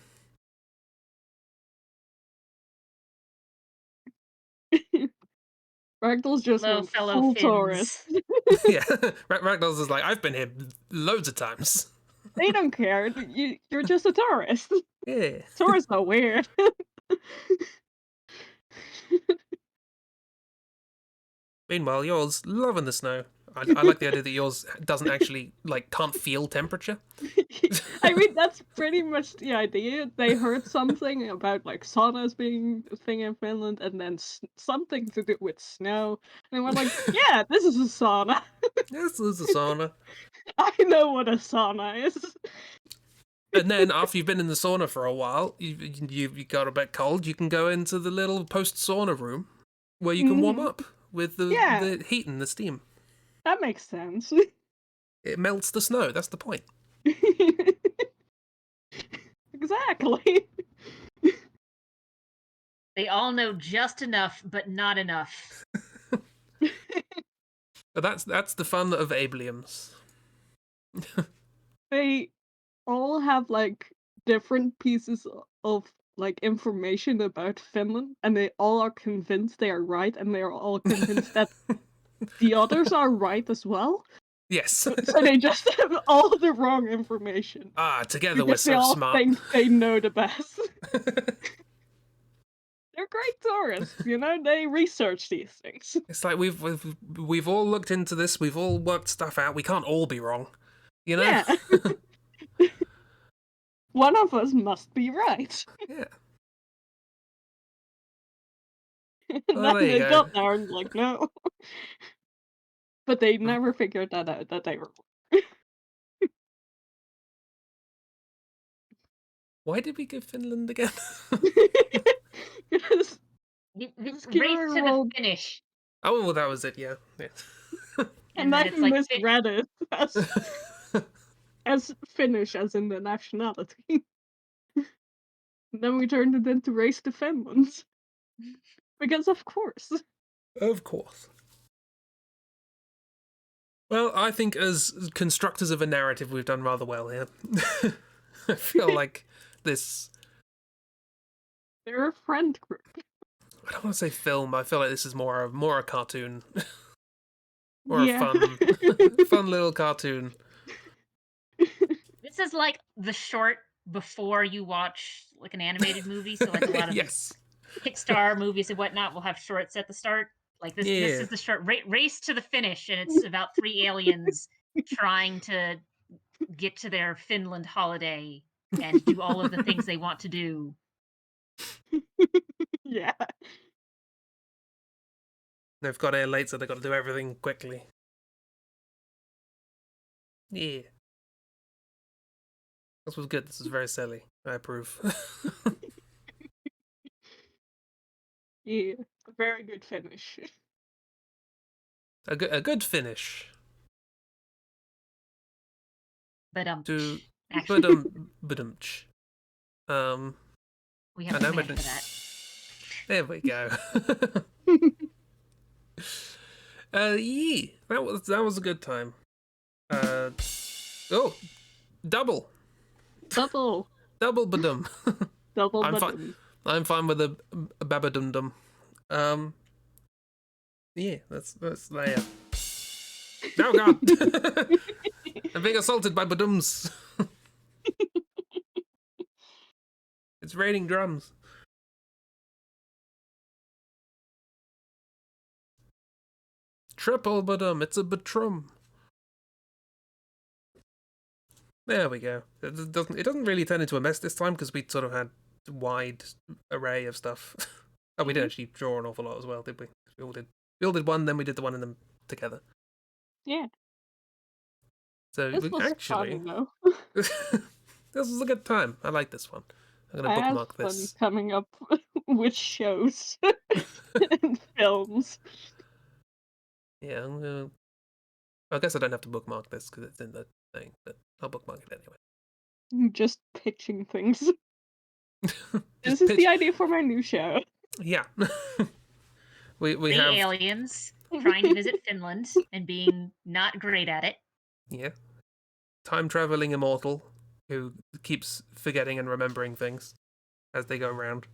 Ragdoll's just Hello, went fellow full Finns. tourist. Yeah, Ragdoll's is like, I've been here loads of times. They don't care. You're just a tourist. Yeah. Tourists are weird. Meanwhile, yours loving the snow. I like the idea that yours doesn't actually, like, can't feel temperature. I mean, that's pretty much the idea. They heard something about, like, saunas being a thing in Finland, and then something to do with snow. And we're like, yeah, this is a sauna. This is a sauna. I know what a sauna is. And then after you've been in the sauna for a while, you got a bit cold, you can go into the little post-sauna room where you can warm up with the heat and the steam. That makes sense. It melts the snow, that's the point. Exactly. They all know just enough, but not enough. But that's the fun of ableums. They all have, like, different pieces of, like, information about Finland, and they all are convinced they are right, and they are all convinced that the others are right as well. Yes. So they just have all the wrong information. Together we're Because they so all smart. think they know the best. They're great tourists, you know? They research these things. It's like we've all looked into this, we've all worked stuff out. We can't all be wrong, you know? Yeah. One of us must be right. Yeah. And Well, then there you they go. got there and like, no. But they never figured that out, that they were wrong. Why did we give Finland again? Because Race Kira to the rolled- finish. Oh, well, that was it, yeah. and then I it's like misread it as Finnish, as in the nationality. Then we turned it into Race to Finland. Because of course. Of course. Well, I think as constructors of a narrative, we've done rather well here. I feel like this... They're a friend group. I don't want to say film. I feel like this is more a cartoon. Or Yeah. a fun little cartoon. This is like the short before you watch like an animated movie. So like a lot of Yes. Pixar movies and whatnot will have shorts at the start. Like this is the short race to the finish, and it's about 3 aliens trying to get to their Finland holiday and do all of the things they want to do. Yeah. They've got here late, so they've got to do everything quickly. Yeah. This was good. This is very silly. I approve. Yeah. A very good finish. a good finish. But To actually, badumch. we have I know, a plan but- for that. There we go. Yeah, that was a good time. Oh, double Double. badum. Double I'm button. fine. I'm fine with a babadum dum. Yeah, that's there. Oh God, I'm being assaulted by badums. It's raining drums. Triple badum. It's a batrum. There we go. It doesn't really turn into a mess this time because we sort of had a wide array of stuff. Oh, we did actually draw an awful lot as well, did we? We all did one, then we did the one in them together. Yeah. So This we was actually, fun, though. this was a good time. I like this one. I'm gonna I had bookmark fun this. coming up with shows and films. Yeah, I guess I don't have to bookmark this because it's in the thing, but I'll bookmark it anyway. Just pitching things. Just This is pitch- the idea for my new show. Yeah. we 3 have aliens trying to visit Finland and being not great at it. yeah, time traveling immortal who keeps forgetting and remembering things as they go around.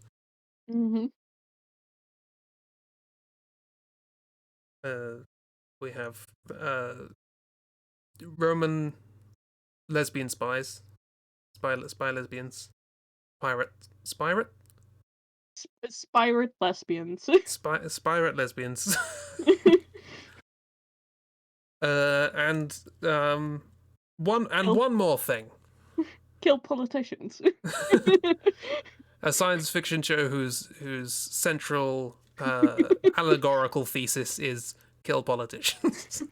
Mm-hmm. We have Roman lesbian spies, spy lesbians, pirate Spirate lesbians. lesbians, and one more thing. Kill politicians. A science fiction show whose central allegorical thesis is kill politicians.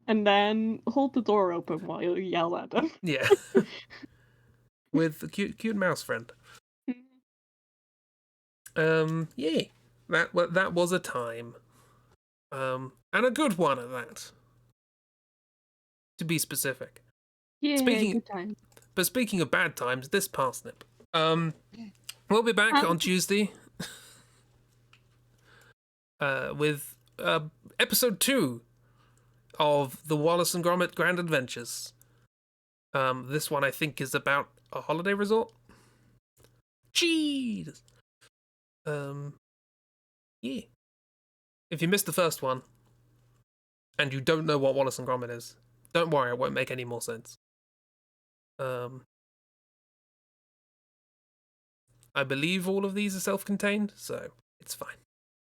And then hold the door open while you yell at them. Yeah. With a cute mouse friend. Yeah. That was a time. And a good one at that. To be specific. Yeah, good time. But speaking of bad times, this parsnip. We'll be back on Tuesday with episode 2 of the Wallace and Gromit Grand Adventures. This one I think is about a holiday resort. Jeez. Yeah. If you missed the first one and you don't know what Wallace and Gromit is, don't worry, it won't make any more sense. I believe all of these are self-contained, so it's fine.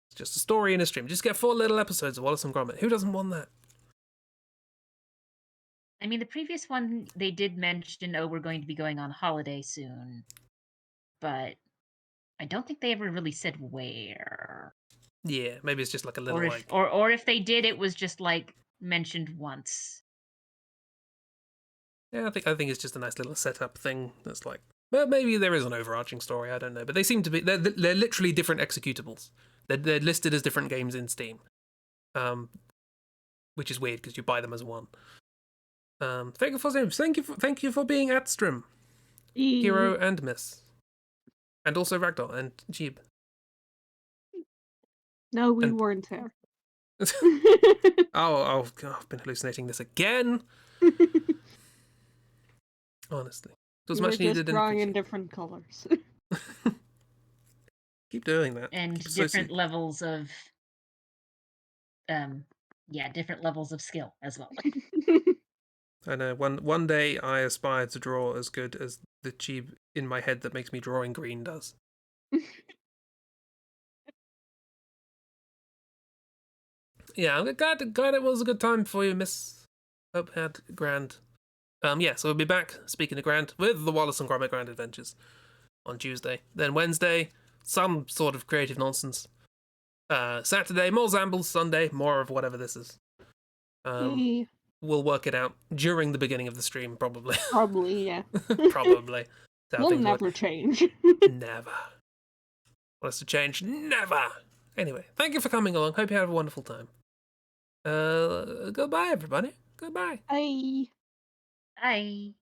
It's just a story in a stream. Just get 4 little episodes of Wallace and Gromit. Who doesn't want that? I mean, the previous one, they did mention, we're going to be going on holiday soon. But I don't think they ever really said where. Yeah, maybe it's just like a little or if they did, it was just like mentioned once. Yeah, I think it's just a nice little setup thing that's like, well, maybe there is an overarching story, I don't know. But they seem to be, they're literally different executables. They're listed as different games in Steam. Which is weird because you buy them as one. Thank you for being at Strim, Hero and Miss. And also Ragdoll and Jeeb. No, we weren't there. Oh, God, I've been hallucinating this again. Honestly. It was we much were needed just drawing in different colors. Keep doing that. And different levels of different levels of skill as well. I know. One day I aspire to draw as good as the Jeeb in my head that makes me draw in green does. Yeah, I'm glad it was a good time for you, Miss. Hope you had grand. Yeah, so we'll be back, speaking of grand, with the Wallace and Gromit Grand Adventures on Tuesday. Then Wednesday, some sort of creative nonsense. Saturday, more Zambles. Sunday, more of whatever this is. We'll work it out during the beginning of the stream, probably. Probably, yeah. Probably. We'll never change. Never. Want us to change? Never! Anyway, thank you for coming along. Hope you have a wonderful time. Goodbye, everybody. Goodbye. Bye. Bye.